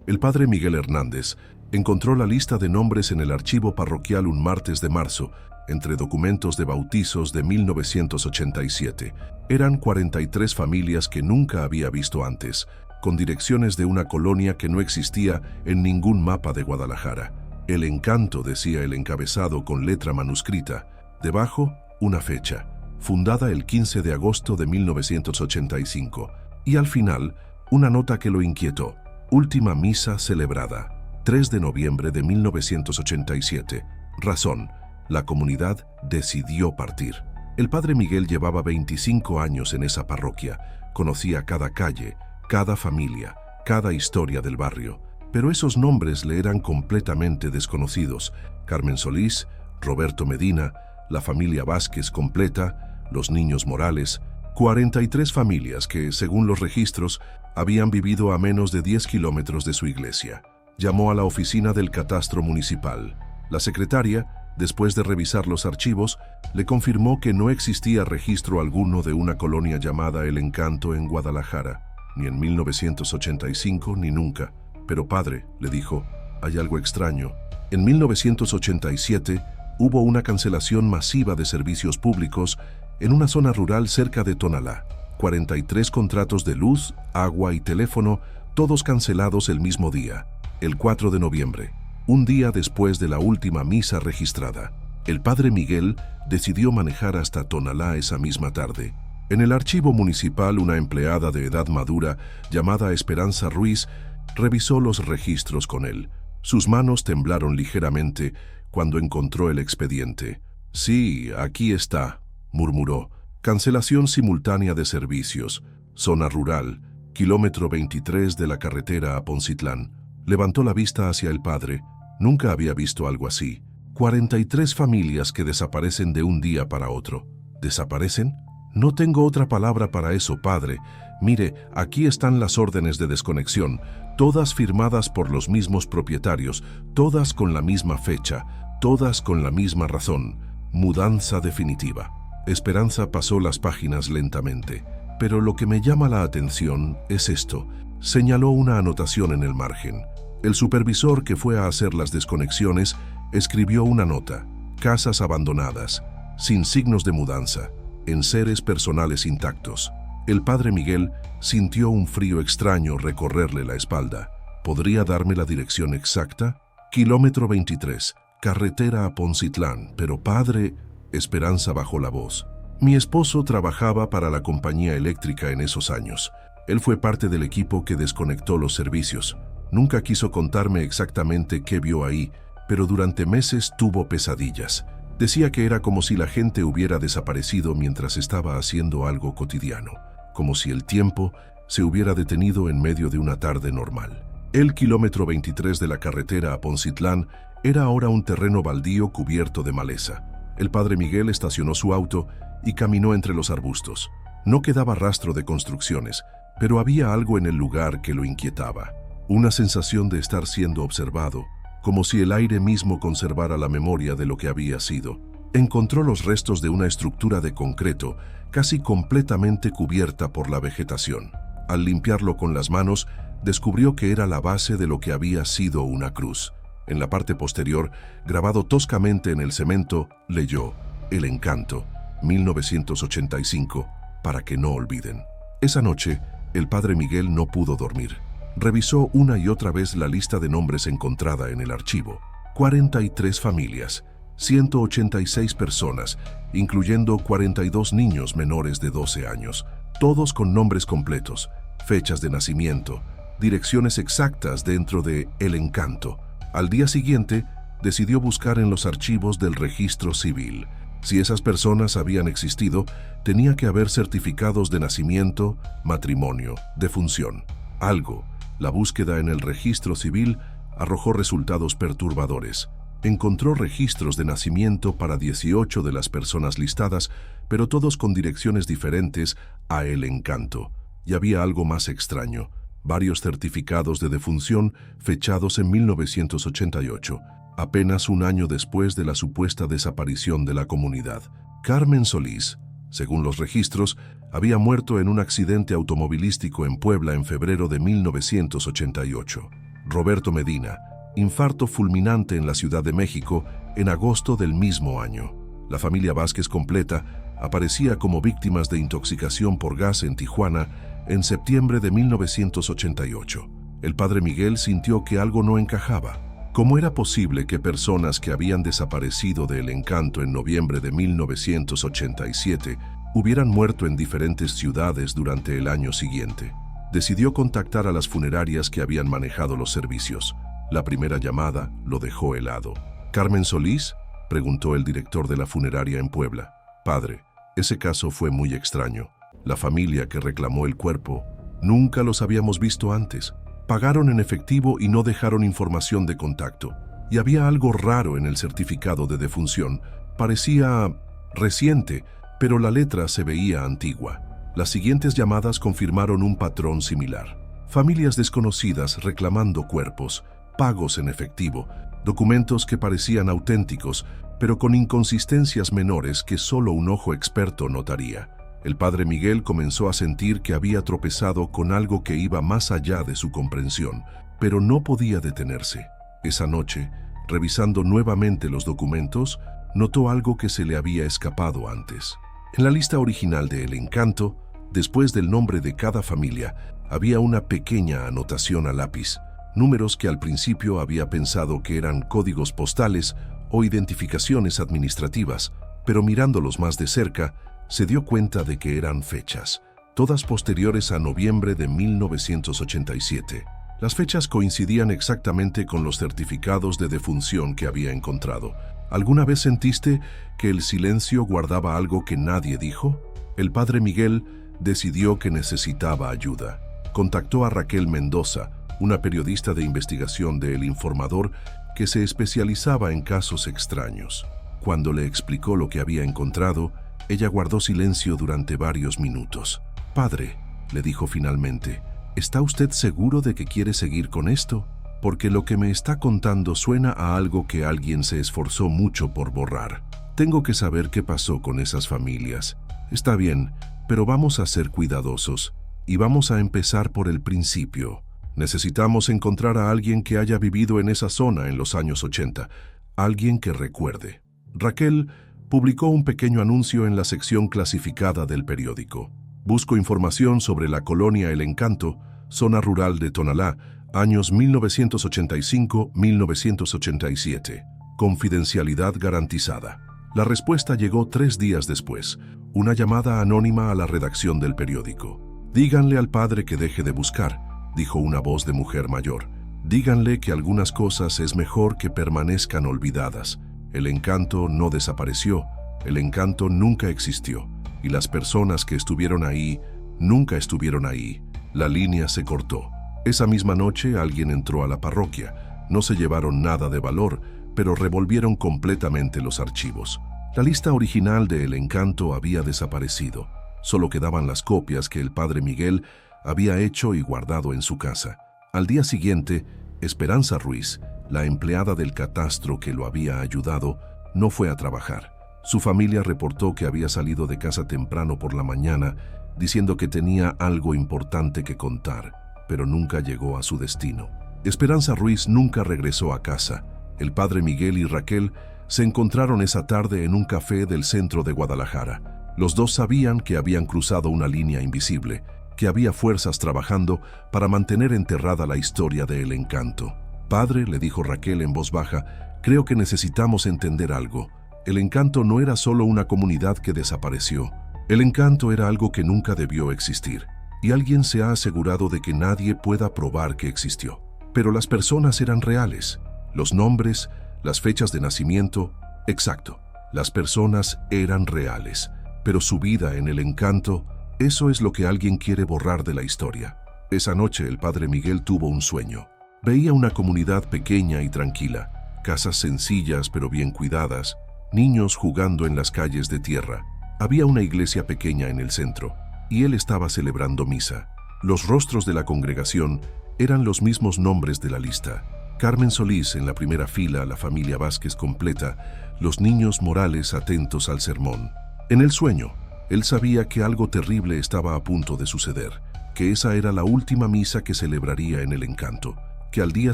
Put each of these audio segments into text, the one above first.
El padre Miguel Hernández encontró la lista de nombres en el archivo parroquial un martes de marzo, entre documentos de bautizos de 1987. Eran 43 familias que nunca había visto antes, con direcciones de una colonia que no existía en ningún mapa de Guadalajara. El Encanto, decía el encabezado con letra manuscrita. Debajo, una fecha, fundada el 15 de agosto de 1985. Y al final, una nota que lo inquietó. Última misa celebrada, 3 de noviembre de 1987. Razón: la comunidad decidió partir. El padre Miguel llevaba 25 años en esa parroquia, conocía cada calle, cada familia, cada historia del barrio. Pero esos nombres le eran completamente desconocidos. Carmen Solís, Roberto Medina, la familia Vázquez completa, los niños Morales, 43 familias que, según los registros, habían vivido a menos de 10 kilómetros de su iglesia. Llamó a la oficina del catastro municipal. La secretaria, después de revisar los archivos, le confirmó que no existía registro alguno de una colonia llamada El Encanto en Guadalajara, ni en 1985 ni nunca. Pero padre, le dijo, hay algo extraño. En 1987 hubo una cancelación masiva de servicios públicos en una zona rural cerca de Tonalá. 43 contratos de luz, agua y teléfono, todos cancelados el mismo día, el 4 de noviembre, un día después de la última misa registrada. El padre Miguel decidió manejar hasta Tonalá esa misma tarde. En el archivo municipal, una empleada de edad madura, llamada Esperanza Ruiz, revisó los registros con él. Sus manos temblaron ligeramente cuando encontró el expediente. «Sí, aquí está», murmuró. «Cancelación simultánea de servicios. Zona rural. Kilómetro 23 de la carretera a Poncitlán». Levantó la vista hacia el padre. Nunca había visto algo así. 43 familias que desaparecen de un día para otro. ¿Desaparecen? No tengo otra palabra para eso, padre. Mire, aquí están las órdenes de desconexión, todas firmadas por los mismos propietarios, todas con la misma fecha, todas con la misma razón. Mudanza definitiva. Esperanza pasó las páginas lentamente. Pero lo que me llama la atención es esto. Señaló una anotación en el margen. El supervisor que fue a hacer las desconexiones escribió una nota. Casas abandonadas, sin signos de mudanza, enseres personales intactos. El padre Miguel sintió un frío extraño recorrerle la espalda. ¿Podría darme la dirección exacta? Kilómetro 23, carretera a Poncitlán. Pero padre... Esperanza bajó la voz. Mi esposo trabajaba para la compañía eléctrica en esos años. Él fue parte del equipo que desconectó los servicios. Nunca quiso contarme exactamente qué vio ahí, pero durante meses tuvo pesadillas. Decía que era como si la gente hubiera desaparecido mientras estaba haciendo algo cotidiano, como si el tiempo se hubiera detenido en medio de una tarde normal. El kilómetro 23 de la carretera a Poncitlán era ahora un terreno baldío cubierto de maleza. El padre Miguel estacionó su auto y caminó entre los arbustos. No quedaba rastro de construcciones, pero había algo en el lugar que lo inquietaba. Una sensación de estar siendo observado, como si el aire mismo conservara la memoria de lo que había sido. Encontró los restos de una estructura de concreto, casi completamente cubierta por la vegetación. Al limpiarlo con las manos, descubrió que era la base de lo que había sido una cruz. En la parte posterior, grabado toscamente en el cemento, leyó El Encanto, 1985, para que no olviden. Esa noche, el padre Miguel no pudo dormir. Revisó una y otra vez la lista de nombres encontrada en el archivo. 43 familias, 186 personas, incluyendo 42 niños menores de 12 años, todos con nombres completos, fechas de nacimiento, direcciones exactas dentro de El Encanto. Al día siguiente, decidió buscar en los archivos del registro civil. Si esas personas habían existido, tenía que haber certificados de nacimiento, matrimonio, defunción. Algo. La búsqueda en el registro civil arrojó resultados perturbadores. Encontró registros de nacimiento para 18 de las personas listadas, pero todos con direcciones diferentes a El Encanto. Y había algo más extraño. Varios certificados de defunción fechados en 1988, apenas un año después de la supuesta desaparición de la comunidad. Carmen Solís, según los registros, había muerto en un accidente automovilístico en Puebla en febrero de 1988. Roberto Medina, infarto fulminante en la Ciudad de México en agosto del mismo año. La familia Vázquez completa aparecía como víctimas de intoxicación por gas en Tijuana en septiembre de 1988. El padre Miguel sintió que algo no encajaba. ¿Cómo era posible que personas que habían desaparecido de El Encanto en noviembre de 1987 hubieran muerto en diferentes ciudades durante el año siguiente? Decidió contactar a las funerarias que habían manejado los servicios. La primera llamada lo dejó helado. ¿Carmen Solís?, preguntó el director de la funeraria en Puebla. Padre, ese caso fue muy extraño. La familia que reclamó el cuerpo, nunca los habíamos visto antes. Pagaron en efectivo y no dejaron información de contacto. Y había algo raro en el certificado de defunción. Parecía reciente, pero la letra se veía antigua. Las siguientes llamadas confirmaron un patrón similar. Familias desconocidas reclamando cuerpos, pagos en efectivo, documentos que parecían auténticos, pero con inconsistencias menores que solo un ojo experto notaría. El padre Miguel comenzó a sentir que había tropezado con algo que iba más allá de su comprensión, pero no podía detenerse. Esa noche, revisando nuevamente los documentos, notó algo que se le había escapado antes. En la lista original de El Encanto, después del nombre de cada familia, había una pequeña anotación a lápiz, números que al principio había pensado que eran códigos postales o identificaciones administrativas, pero mirándolos más de cerca, se dio cuenta de que eran fechas, todas posteriores a noviembre de 1987. Las fechas coincidían exactamente con los certificados de defunción que había encontrado. ¿Alguna vez sentiste que el silencio guardaba algo que nadie dijo? El padre Miguel decidió que necesitaba ayuda. Contactó a Raquel Mendoza, una periodista de investigación de El Informador que se especializaba en casos extraños. Cuando le explicó lo que había encontrado, ella guardó silencio durante varios minutos. «Padre», le dijo finalmente, «¿está usted seguro de que quiere seguir con esto? Porque lo que me está contando suena a algo que alguien se esforzó mucho por borrar. Tengo que saber qué pasó con esas familias. Está bien, pero vamos a ser cuidadosos y vamos a empezar por el principio. Necesitamos encontrar a alguien que haya vivido en esa zona en los años 80, alguien que recuerde». Raquel publicó un pequeño anuncio en la sección clasificada del periódico. «Busco información sobre la colonia El Encanto, zona rural de Tonalá, años 1985-1987. Confidencialidad garantizada». La respuesta llegó 3 días después, una llamada anónima a la redacción del periódico. «Díganle al padre que deje de buscar», dijo una voz de mujer mayor. «Díganle que algunas cosas es mejor que permanezcan olvidadas. El encanto no desapareció, el encanto nunca existió, y las personas que estuvieron ahí, nunca estuvieron ahí». La línea se cortó. Esa misma noche alguien entró a la parroquia. No se llevaron nada de valor, pero revolvieron completamente los archivos. La lista original de El Encanto había desaparecido. Solo quedaban las copias que el padre Miguel había hecho y guardado en su casa. Al día siguiente, Esperanza Ruiz, la empleada del catastro que lo había ayudado, no fue a trabajar. Su familia reportó que había salido de casa temprano por la mañana, diciendo que tenía algo importante que contar, pero nunca llegó a su destino. Esperanza Ruiz nunca regresó a casa. El padre Miguel y Raquel se encontraron esa tarde en un café del centro de Guadalajara. Los dos sabían que habían cruzado una línea invisible, que había fuerzas trabajando para mantener enterrada la historia de El Encanto. «Padre», le dijo Raquel en voz baja, «creo que necesitamos entender algo. El Encanto no era solo una comunidad que desapareció. El Encanto era algo que nunca debió existir, y alguien se ha asegurado de que nadie pueda probar que existió. Pero las personas eran reales. Los nombres, las fechas de nacimiento, exacto. Las personas eran reales, pero su vida en El Encanto, eso es lo que alguien quiere borrar de la historia». Esa noche el padre Miguel tuvo un sueño. Veía una comunidad pequeña y tranquila, casas sencillas pero bien cuidadas, niños jugando en las calles de tierra. Había una iglesia pequeña en el centro, y él estaba celebrando misa. Los rostros de la congregación eran los mismos nombres de la lista. Carmen Solís en la primera fila, la familia Vázquez completa, los niños Morales atentos al sermón. En el sueño, él sabía que algo terrible estaba a punto de suceder, que esa era la última misa que celebraría en El Encanto, que al día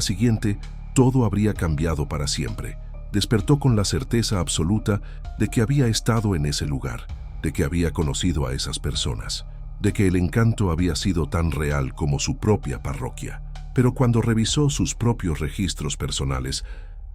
siguiente todo habría cambiado para siempre. Despertó con la certeza absoluta de que había estado en ese lugar, de que había conocido a esas personas, de que el encanto había sido tan real como su propia parroquia. Pero cuando revisó sus propios registros personales,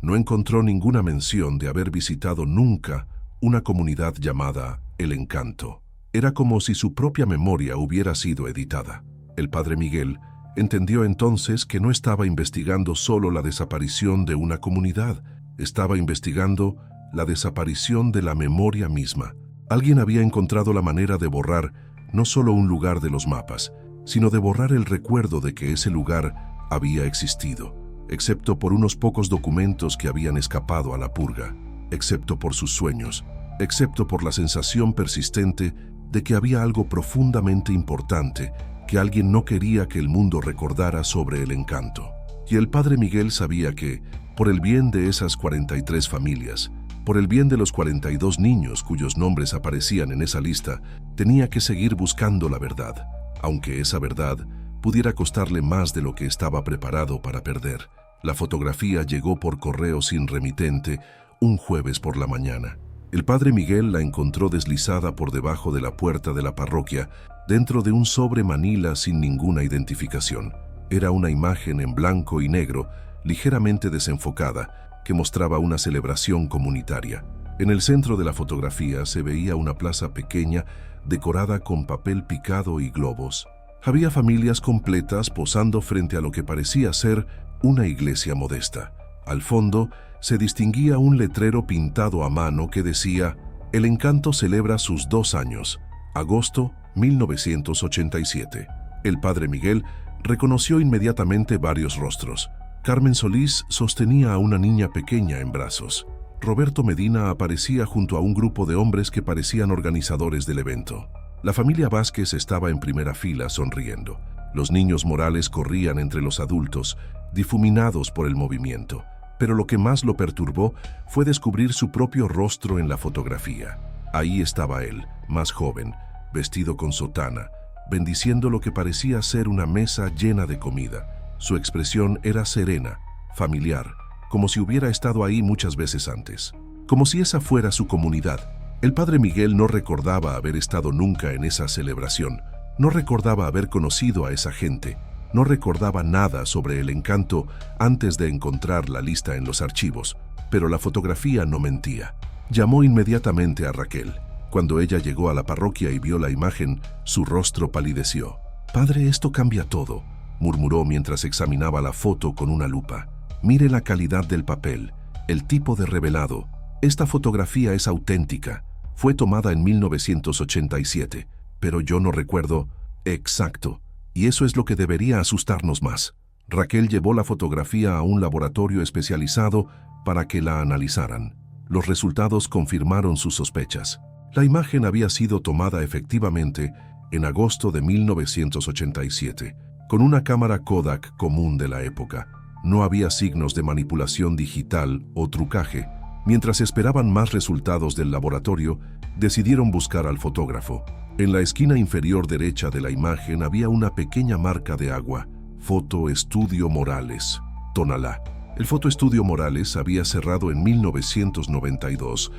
no encontró ninguna mención de haber visitado nunca una comunidad llamada El Encanto. Era como si su propia memoria hubiera sido editada. El padre Miguel entendió entonces que no estaba investigando solo la desaparición de una comunidad, estaba investigando la desaparición de la memoria misma. Alguien había encontrado la manera de borrar no solo un lugar de los mapas, sino de borrar el recuerdo de que ese lugar había existido, excepto por unos pocos documentos que habían escapado a la purga, excepto por sus sueños, excepto por la sensación persistente de que había algo profundamente importante que alguien no quería que el mundo recordara sobre el encanto. Y el padre Miguel sabía que, por el bien de esas 43 familias, por el bien de los 42 niños cuyos nombres aparecían en esa lista, tenía que seguir buscando la verdad, aunque esa verdad pudiera costarle más de lo que estaba preparado para perder. La fotografía llegó por correo sin remitente un jueves por la mañana. El padre Miguel la encontró deslizada por debajo de la puerta de la parroquia, dentro de un sobre manila sin ninguna identificación. Era una imagen en blanco y negro, ligeramente desenfocada, que mostraba una celebración comunitaria. En el centro de la fotografía se veía una plaza pequeña decorada con papel picado y globos. Había familias completas posando frente a lo que parecía ser una iglesia modesta. Al fondo se distinguía un letrero pintado a mano que decía: El Encanto celebra sus 2 años, agosto 1987. El padre Miguel reconoció inmediatamente varios rostros. Carmen Solís sostenía a una niña pequeña en brazos. Roberto Medina aparecía junto a un grupo de hombres que parecían organizadores del evento. La familia Vázquez estaba en primera fila sonriendo. Los niños Morales corrían entre los adultos, difuminados por el movimiento. Pero lo que más lo perturbó fue descubrir su propio rostro en la fotografía. Ahí estaba él, más joven, vestido con sotana, bendiciendo lo que parecía ser una mesa llena de comida. Su expresión era serena, familiar, como si hubiera estado ahí muchas veces antes. Como si esa fuera su comunidad. El padre Miguel no recordaba haber estado nunca en esa celebración, no recordaba haber conocido a esa gente, no recordaba nada sobre el encanto antes de encontrar la lista en los archivos, pero la fotografía no mentía. Llamó inmediatamente a Raquel. Cuando ella llegó a la parroquia y vio la imagen, su rostro palideció. «Padre, esto cambia todo», murmuró mientras examinaba la foto con una lupa. «Mire la calidad del papel, el tipo de revelado. Esta fotografía es auténtica. Fue tomada en 1987, pero yo no recuerdo exacto, y eso es lo que debería asustarnos más». Raquel llevó la fotografía a un laboratorio especializado para que la analizaran. Los resultados confirmaron sus sospechas. La imagen había sido tomada efectivamente en agosto de 1987, con una cámara Kodak común de la época. No había signos de manipulación digital o trucaje. Mientras esperaban más resultados del laboratorio, decidieron buscar al fotógrafo. En la esquina inferior derecha de la imagen había una pequeña marca de agua. Foto Estudio Morales, Tonalá. El Foto Estudio Morales había cerrado en 1992,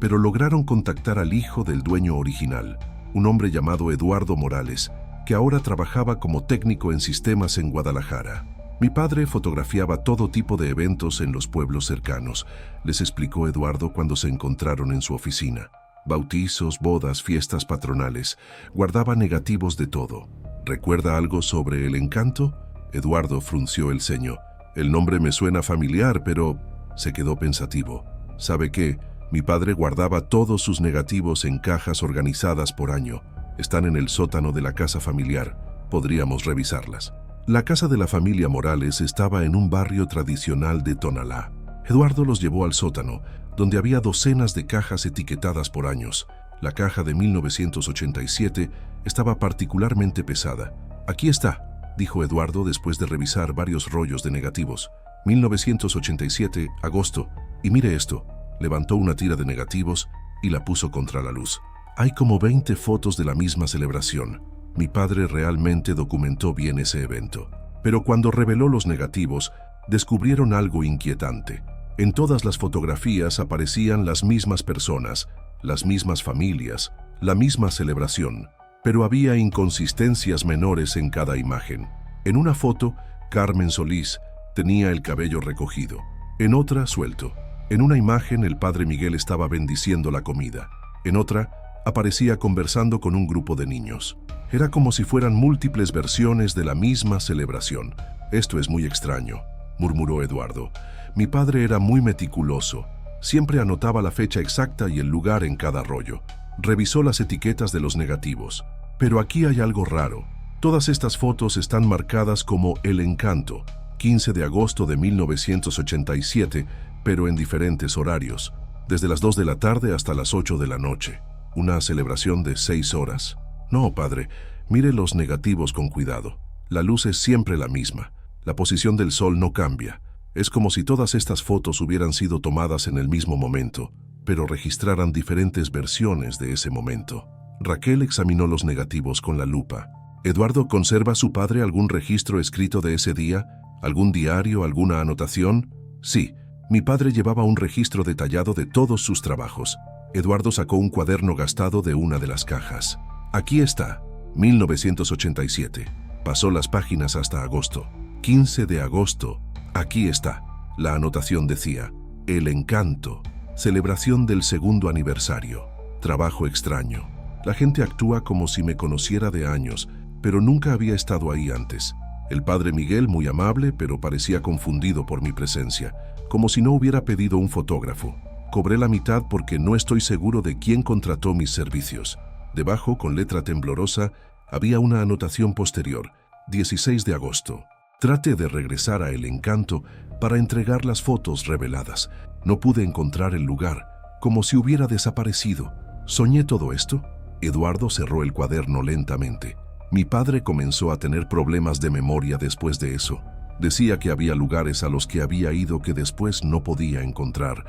pero lograron contactar al hijo del dueño original, un hombre llamado Eduardo Morales, que ahora trabajaba como técnico en sistemas en Guadalajara. «Mi padre fotografiaba todo tipo de eventos en los pueblos cercanos», les explicó Eduardo cuando se encontraron en su oficina. «Bautizos, bodas, fiestas patronales. Guardaba negativos de todo. ¿Recuerda algo sobre el encanto?» Eduardo frunció el ceño. «El nombre me suena familiar, pero…» Se quedó pensativo. «¿Sabe qué? Mi padre guardaba todos sus negativos en cajas organizadas por año. Están en el sótano de la casa familiar. Podríamos revisarlas». La casa de la familia Morales estaba en un barrio tradicional de Tonalá. Eduardo los llevó al sótano, donde había docenas de cajas etiquetadas por años. La caja de 1987 estaba particularmente pesada. «Aquí está», dijo Eduardo después de revisar varios rollos de negativos. 1987, agosto. «Y mire esto». Levantó una tira de negativos y la puso contra la luz. «Hay como 20 fotos de la misma celebración. Mi padre realmente documentó bien ese evento. Pero cuando reveló los negativos, descubrieron algo inquietante. En todas las fotografías aparecían las mismas personas, las mismas familias, la misma celebración, pero había inconsistencias menores en cada imagen. En una foto, Carmen Solís tenía el cabello recogido, en otra, suelto. En una imagen, el padre Miguel estaba bendiciendo la comida. En otra, aparecía conversando con un grupo de niños. Era como si fueran múltiples versiones de la misma celebración. «Esto es muy extraño», murmuró Eduardo. «Mi padre era muy meticuloso. Siempre anotaba la fecha exacta y el lugar en cada rollo. Revisó las etiquetas de los negativos. Pero aquí hay algo raro. Todas estas fotos están marcadas como El Encanto, 15 de agosto de 1987, pero en diferentes horarios, desde las 2 de la tarde hasta las 8 de la noche. ¿Una celebración de 6 horas? No, padre, mire los negativos con cuidado. La luz es siempre la misma. La posición del sol no cambia. Es como si todas estas fotos hubieran sido tomadas en el mismo momento, pero registraran diferentes versiones de ese momento». Raquel examinó los negativos con la lupa. «Eduardo, ¿conserva su padre algún registro escrito de ese día? ¿Algún diario, alguna anotación?» «Sí, mi padre llevaba un registro detallado de todos sus trabajos». Eduardo sacó un cuaderno gastado de una de las cajas. «Aquí está, 1987. Pasó las páginas hasta agosto. 15 de agosto. Aquí está». La anotación decía: «El Encanto, celebración del segundo aniversario. Trabajo extraño. La gente actúa como si me conociera de años, pero nunca había estado ahí antes. El padre Miguel, muy amable, pero parecía confundido por mi presencia, como si no hubiera pedido un fotógrafo. Cobré la mitad porque no estoy seguro de quién contrató mis servicios». Debajo, con letra temblorosa, había una anotación posterior: 16 de agosto. «Trate de regresar a El Encanto para entregar las fotos reveladas. No pude encontrar el lugar, como si hubiera desaparecido. ¿Soñé todo esto?». Eduardo cerró el cuaderno lentamente. «Mi padre comenzó a tener problemas de memoria después de eso. Decía que había lugares a los que había ido que después no podía encontrar,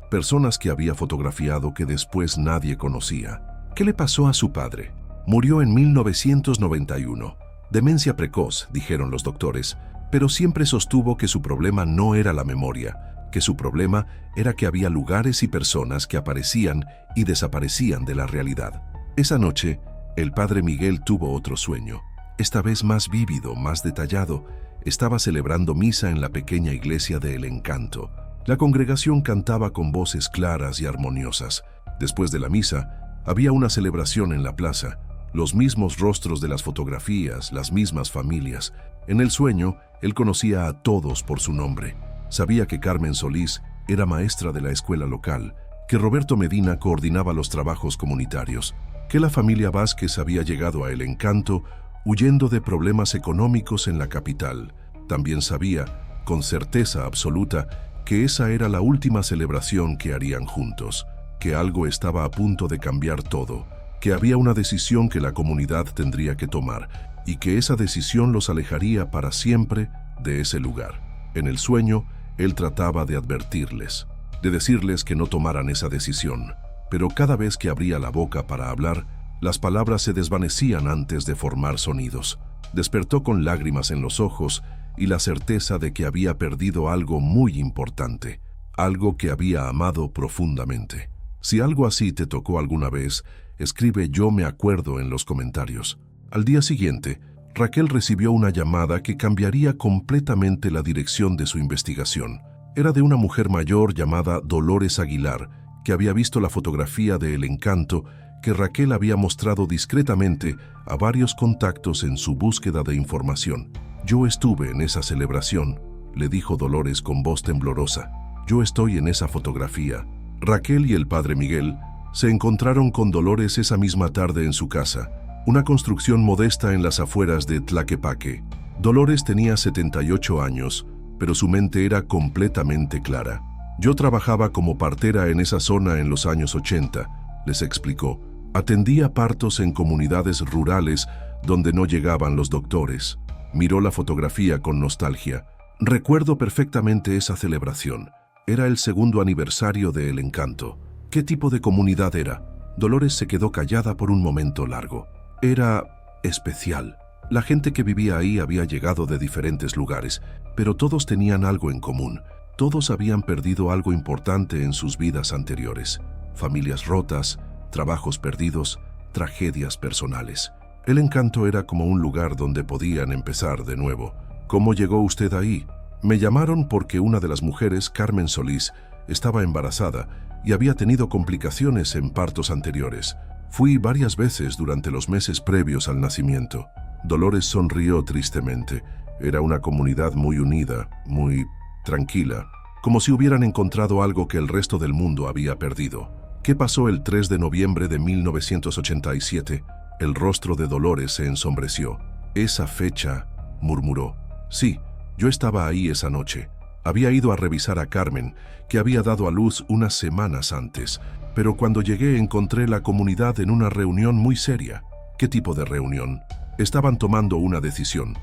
personas que había fotografiado que después nadie conocía». «¿Qué le pasó a su padre?». «Murió en 1991. Demencia precoz», dijeron los doctores, pero siempre sostuvo que su problema no era la memoria, que su problema era que había lugares y personas que aparecían y desaparecían de la realidad. Esa noche, el padre Miguel tuvo otro sueño, esta vez más vívido, más detallado. Estaba celebrando misa en la pequeña iglesia de El Encanto. La congregación cantaba con voces claras y armoniosas. Después de la misa, había una celebración en la plaza. Los mismos rostros de las fotografías, las mismas familias. En el sueño, él conocía a todos por su nombre. Sabía que Carmen Solís era maestra de la escuela local, que Roberto Medina coordinaba los trabajos comunitarios, que la familia Vázquez había llegado a El Encanto huyendo de problemas económicos en la capital. También sabía, con certeza absoluta, que esa era la última celebración que harían juntos, que algo estaba a punto de cambiar todo, que había una decisión que la comunidad tendría que tomar y que esa decisión los alejaría para siempre de ese lugar. En el sueño, él trataba de advertirles, de decirles que no tomaran esa decisión, pero cada vez que abría la boca para hablar, las palabras se desvanecían antes de formar sonidos. Despertó con lágrimas en los ojos y la certeza de que había perdido algo muy importante, algo que había amado profundamente. Si algo así te tocó alguna vez, escribe «Yo me acuerdo» en los comentarios. Al día siguiente, Raquel recibió una llamada que cambiaría completamente la dirección de su investigación. Era de una mujer mayor llamada Dolores Aguilar, que había visto la fotografía de El Encanto que Raquel había mostrado discretamente a varios contactos en su búsqueda de información. «Yo estuve en esa celebración», le dijo Dolores con voz temblorosa. «Yo estoy en esa fotografía». Raquel y el padre Miguel se encontraron con Dolores esa misma tarde en su casa, una construcción modesta en las afueras de Tlaquepaque. Dolores tenía 78 años, pero su mente era completamente clara. «Yo trabajaba como partera en esa zona en los años 80», les explicó. «Atendía partos en comunidades rurales donde no llegaban los doctores». Miró la fotografía con nostalgia. «Recuerdo perfectamente esa celebración. Era el segundo aniversario de El Encanto». «¿Qué tipo de comunidad era?». Dolores se quedó callada por un momento largo. «Era especial. La gente que vivía ahí había llegado de diferentes lugares, pero todos tenían algo en común. Todos habían perdido algo importante en sus vidas anteriores. Familias rotas, trabajos perdidos, tragedias personales. El Encanto era como un lugar donde podían empezar de nuevo. ¿Cómo llegó usted ahí? Me llamaron porque una de las mujeres, Carmen Solís, estaba embarazada y había tenido complicaciones en partos anteriores. Fui varias veces durante los meses previos al nacimiento. Dolores sonrió tristemente. Era una comunidad muy unida, muy tranquila, como si hubieran encontrado algo que el resto del mundo había perdido. ¿Qué pasó el 3 de noviembre de 1987? El rostro de Dolores se ensombreció. Esa fecha, murmuró. Sí, yo estaba ahí esa noche. Había ido a revisar a Carmen, que había dado a luz unas semanas antes, pero cuando llegué encontré la comunidad en una reunión muy seria. ¿Qué tipo de reunión? Estaban tomando una decisión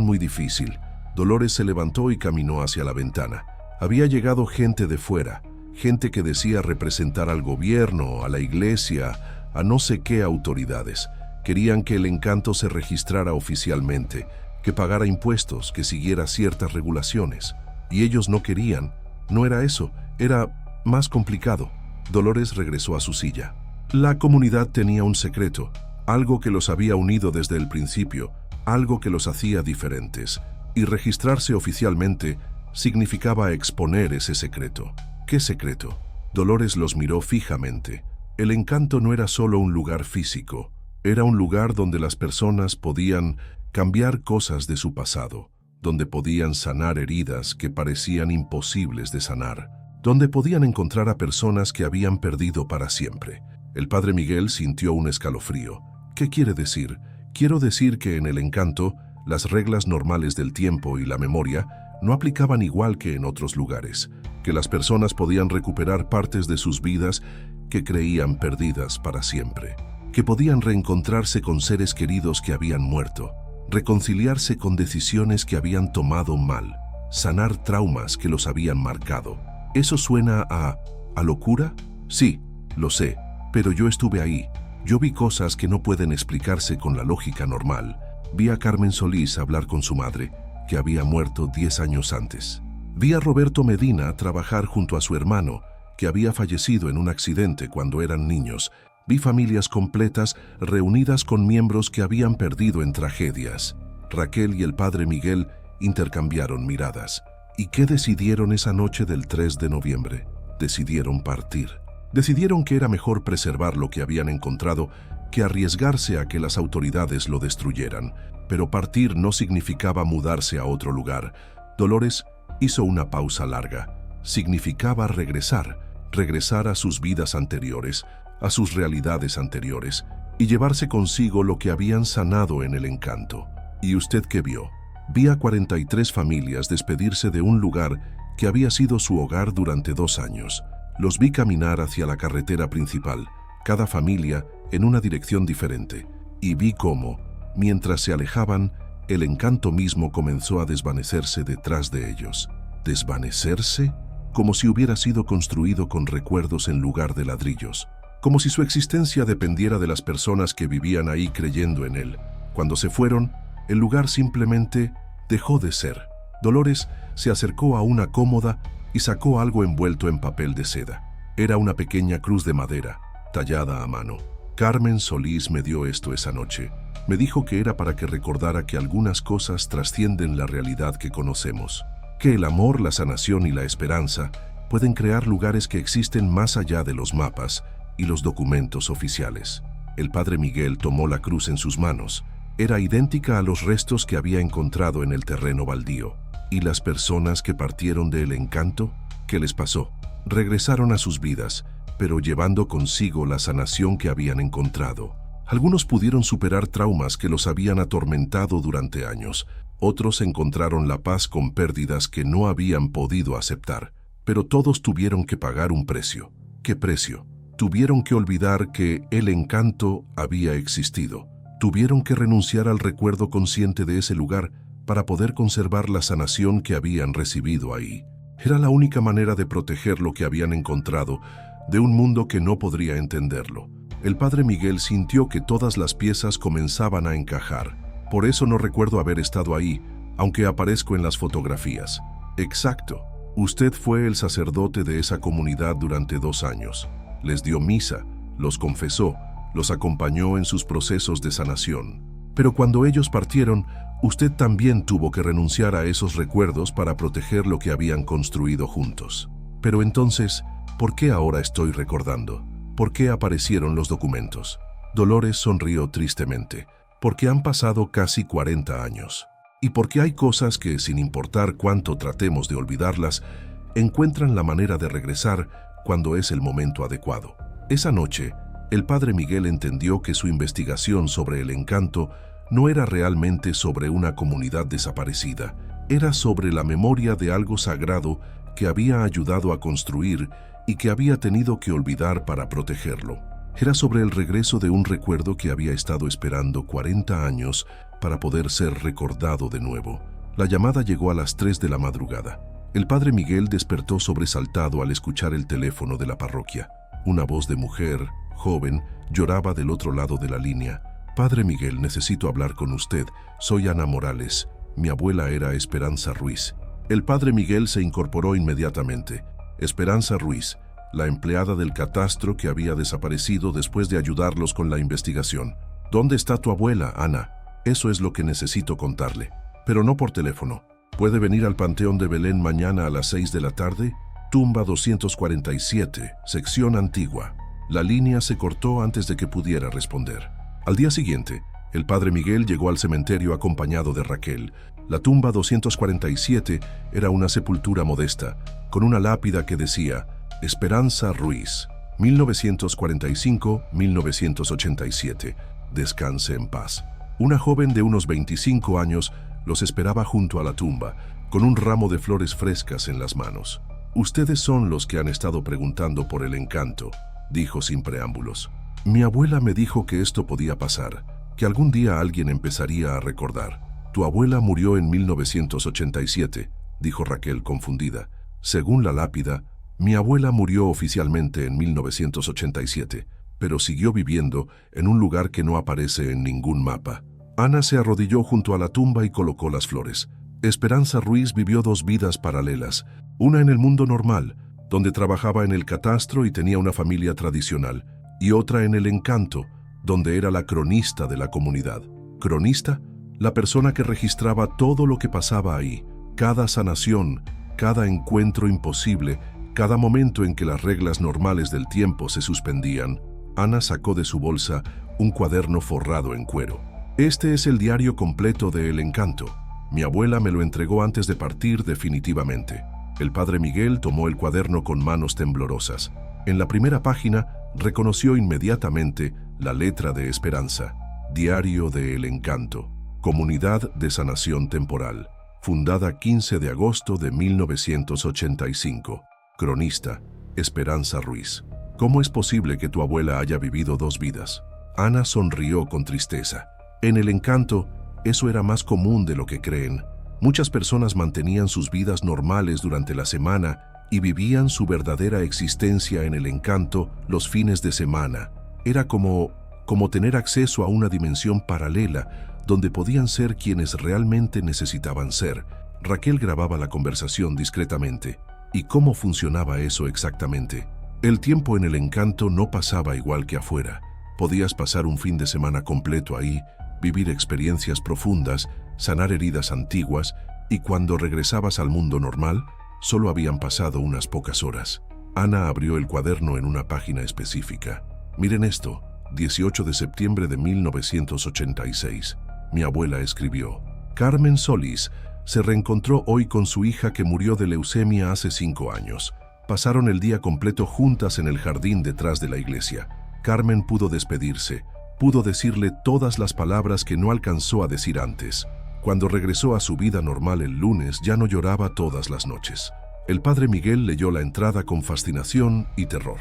muy difícil. Dolores se levantó y caminó hacia la ventana. Había llegado gente de fuera, gente que decía representar al gobierno, a la iglesia, a no sé qué autoridades. Querían que el Encanto se registrara oficialmente, que pagara impuestos, que siguiera ciertas regulaciones. Y ellos no querían. No era eso, era más complicado. Dolores regresó a su silla. La comunidad tenía un secreto, algo que los había unido desde el principio, algo que los hacía diferentes. Y registrarse oficialmente significaba exponer ese secreto. ¿Qué secreto? Dolores los miró fijamente. El Encanto no era solo un lugar físico, era un lugar donde las personas podían cambiar cosas de su pasado, donde podían sanar heridas que parecían imposibles de sanar, donde podían encontrar a personas que habían perdido para siempre. El padre Miguel sintió un escalofrío. ¿Qué quiere decir? Quiero decir que en el Encanto, las reglas normales del tiempo y la memoria no aplicaban igual que en otros lugares, que las personas podían recuperar partes de sus vidas que creían perdidas para siempre, que podían reencontrarse con seres queridos que habían muerto, reconciliarse con decisiones que habían tomado mal, sanar traumas que los habían marcado. ¿Eso suena a locura? Sí, lo sé, pero yo estuve ahí. Yo vi cosas que no pueden explicarse con la lógica normal. Vi a Carmen Solís hablar con su madre, que había muerto 10 años antes. Vi a Roberto Medina trabajar junto a su hermano, que había fallecido en un accidente cuando eran niños. Vi familias completas reunidas con miembros que habían perdido en tragedias. Raquel y el padre Miguel intercambiaron miradas. ¿Y qué decidieron esa noche del 3 de noviembre? Decidieron partir. Decidieron que era mejor preservar lo que habían encontrado que arriesgarse a que las autoridades lo destruyeran. Pero partir no significaba mudarse a otro lugar. Dolores hizo una pausa larga. Significaba regresar a sus vidas anteriores, a sus realidades anteriores, y llevarse consigo lo que habían sanado en el Encanto. ¿Y usted qué vio? Vi a 43 familias despedirse de un lugar que había sido su hogar durante 2 años. Los vi caminar hacia la carretera principal, cada familia en una dirección diferente, y vi cómo, mientras se alejaban, el Encanto mismo comenzó a desvanecerse detrás de ellos. ¿Desvanecerse? Como si hubiera sido construido con recuerdos en lugar de ladrillos. Como si su existencia dependiera de las personas que vivían ahí creyendo en él. Cuando se fueron, el lugar simplemente dejó de ser. Dolores se acercó a una cómoda y sacó algo envuelto en papel de seda. Era una pequeña cruz de madera, tallada a mano. Carmen Solís me dio esto esa noche. Me dijo que era para que recordara que algunas cosas trascienden la realidad que conocemos. Que el amor, la sanación y la esperanza pueden crear lugares que existen más allá de los mapas y los documentos oficiales. El padre Miguel tomó la cruz en sus manos. Era idéntica a los restos que había encontrado en el terreno baldío. ¿Y las personas que partieron del Encanto? ¿Qué les pasó? Regresaron a sus vidas, pero llevando consigo la sanación que habían encontrado. Algunos pudieron superar traumas que los habían atormentado durante años. Otros encontraron la paz con pérdidas que no habían podido aceptar. Pero todos tuvieron que pagar un precio. ¿Qué precio? Tuvieron que olvidar que el Encanto había existido. Tuvieron que renunciar al recuerdo consciente de ese lugar para poder conservar la sanación que habían recibido ahí. Era la única manera de proteger lo que habían encontrado de un mundo que no podría entenderlo. El padre Miguel sintió que todas las piezas comenzaban a encajar. Por eso no recuerdo haber estado ahí, aunque aparezco en las fotografías. Exacto. Usted fue el sacerdote de esa comunidad durante 2 años. Les dio misa, los confesó, los acompañó en sus procesos de sanación. Pero cuando ellos partieron, usted también tuvo que renunciar a esos recuerdos para proteger lo que habían construido juntos. Pero entonces, ¿por qué ahora estoy recordando? ¿Por qué aparecieron los documentos? Dolores sonrió tristemente. Porque han pasado casi 40 años. Y porque hay cosas que, sin importar cuánto tratemos de olvidarlas, encuentran la manera de regresar cuando es el momento adecuado. Esa noche, el padre Miguel entendió que su investigación sobre el encanto no era realmente sobre una comunidad desaparecida, era sobre la memoria de algo sagrado que había ayudado a construir y que había tenido que olvidar para protegerlo. Era sobre el regreso de un recuerdo que había estado esperando 40 años para poder ser recordado de nuevo. La llamada llegó a las 3 de la madrugada. El padre Miguel despertó sobresaltado al escuchar el teléfono de la parroquia. Una voz de mujer, joven, lloraba del otro lado de la línea. «Padre Miguel, necesito hablar con usted. Soy Ana Morales. Mi abuela era Esperanza Ruiz». El padre Miguel se incorporó inmediatamente. Esperanza Ruiz, la empleada del catastro que había desaparecido después de ayudarlos con la investigación. «¿Dónde está tu abuela, Ana? Eso es lo que necesito contarle. Pero no por teléfono. ¿Puede venir al Panteón de Belén mañana a las 6 de la tarde? Tumba 247, sección antigua». La línea se cortó antes de que pudiera responder. Al día siguiente, el padre Miguel llegó al cementerio acompañado de Raquel. La tumba 247 era una sepultura modesta, con una lápida que decía «Esperanza Ruiz, 1945-1987. Descanse en paz». Una joven de unos 25 años los esperaba junto a la tumba, con un ramo de flores frescas en las manos. «Ustedes son los que han estado preguntando por el encanto», dijo sin preámbulos. «Mi abuela me dijo que esto podía pasar, que algún día alguien empezaría a recordar. Tu abuela murió en 1987, dijo Raquel confundida. Según la lápida, mi abuela murió oficialmente en 1987, pero siguió viviendo en un lugar que no aparece en ningún mapa. Ana se arrodilló junto a la tumba y colocó las flores. Esperanza Ruiz vivió 2 vidas paralelas, una en el mundo normal, donde trabajaba en el catastro y tenía una familia tradicional, y otra en el encanto, donde era la cronista de la comunidad. ¿Cronista? La persona que registraba todo lo que pasaba ahí, cada sanación, cada encuentro imposible, cada momento en que las reglas normales del tiempo se suspendían. Ana sacó de su bolsa un cuaderno forrado en cuero. «Este es el diario completo de El Encanto. Mi abuela me lo entregó antes de partir definitivamente». El padre Miguel tomó el cuaderno con manos temblorosas. En la primera página reconoció inmediatamente la letra de Esperanza. Diario de El Encanto. Comunidad de Sanación Temporal. Fundada 15 de agosto de 1985. Cronista, Esperanza Ruiz. ¿Cómo es posible que tu abuela haya vivido 2 vidas? Ana sonrió con tristeza. En El Encanto, eso era más común de lo que creen. Muchas personas mantenían sus vidas normales durante la semana y vivían su verdadera existencia en El Encanto los fines de semana. Era como tener acceso a una dimensión paralela donde podían ser quienes realmente necesitaban ser. Raquel grababa la conversación discretamente. ¿Y cómo funcionaba eso exactamente? El tiempo en El Encanto no pasaba igual que afuera. Podías pasar un fin de semana completo ahí, vivir experiencias profundas, sanar heridas antiguas, y cuando regresabas al mundo normal, solo habían pasado unas pocas horas. Ana abrió el cuaderno en una página específica. «Miren esto, 18 de septiembre de 1986. Mi abuela escribió. Carmen Solís se reencontró hoy con su hija que murió de leucemia hace 5 años. Pasaron el día completo juntas en el jardín detrás de la iglesia. Carmen pudo despedirse, pudo decirle todas las palabras que no alcanzó a decir antes. Cuando regresó a su vida normal el lunes, ya no lloraba todas las noches». El padre Miguel leyó la entrada con fascinación y terror.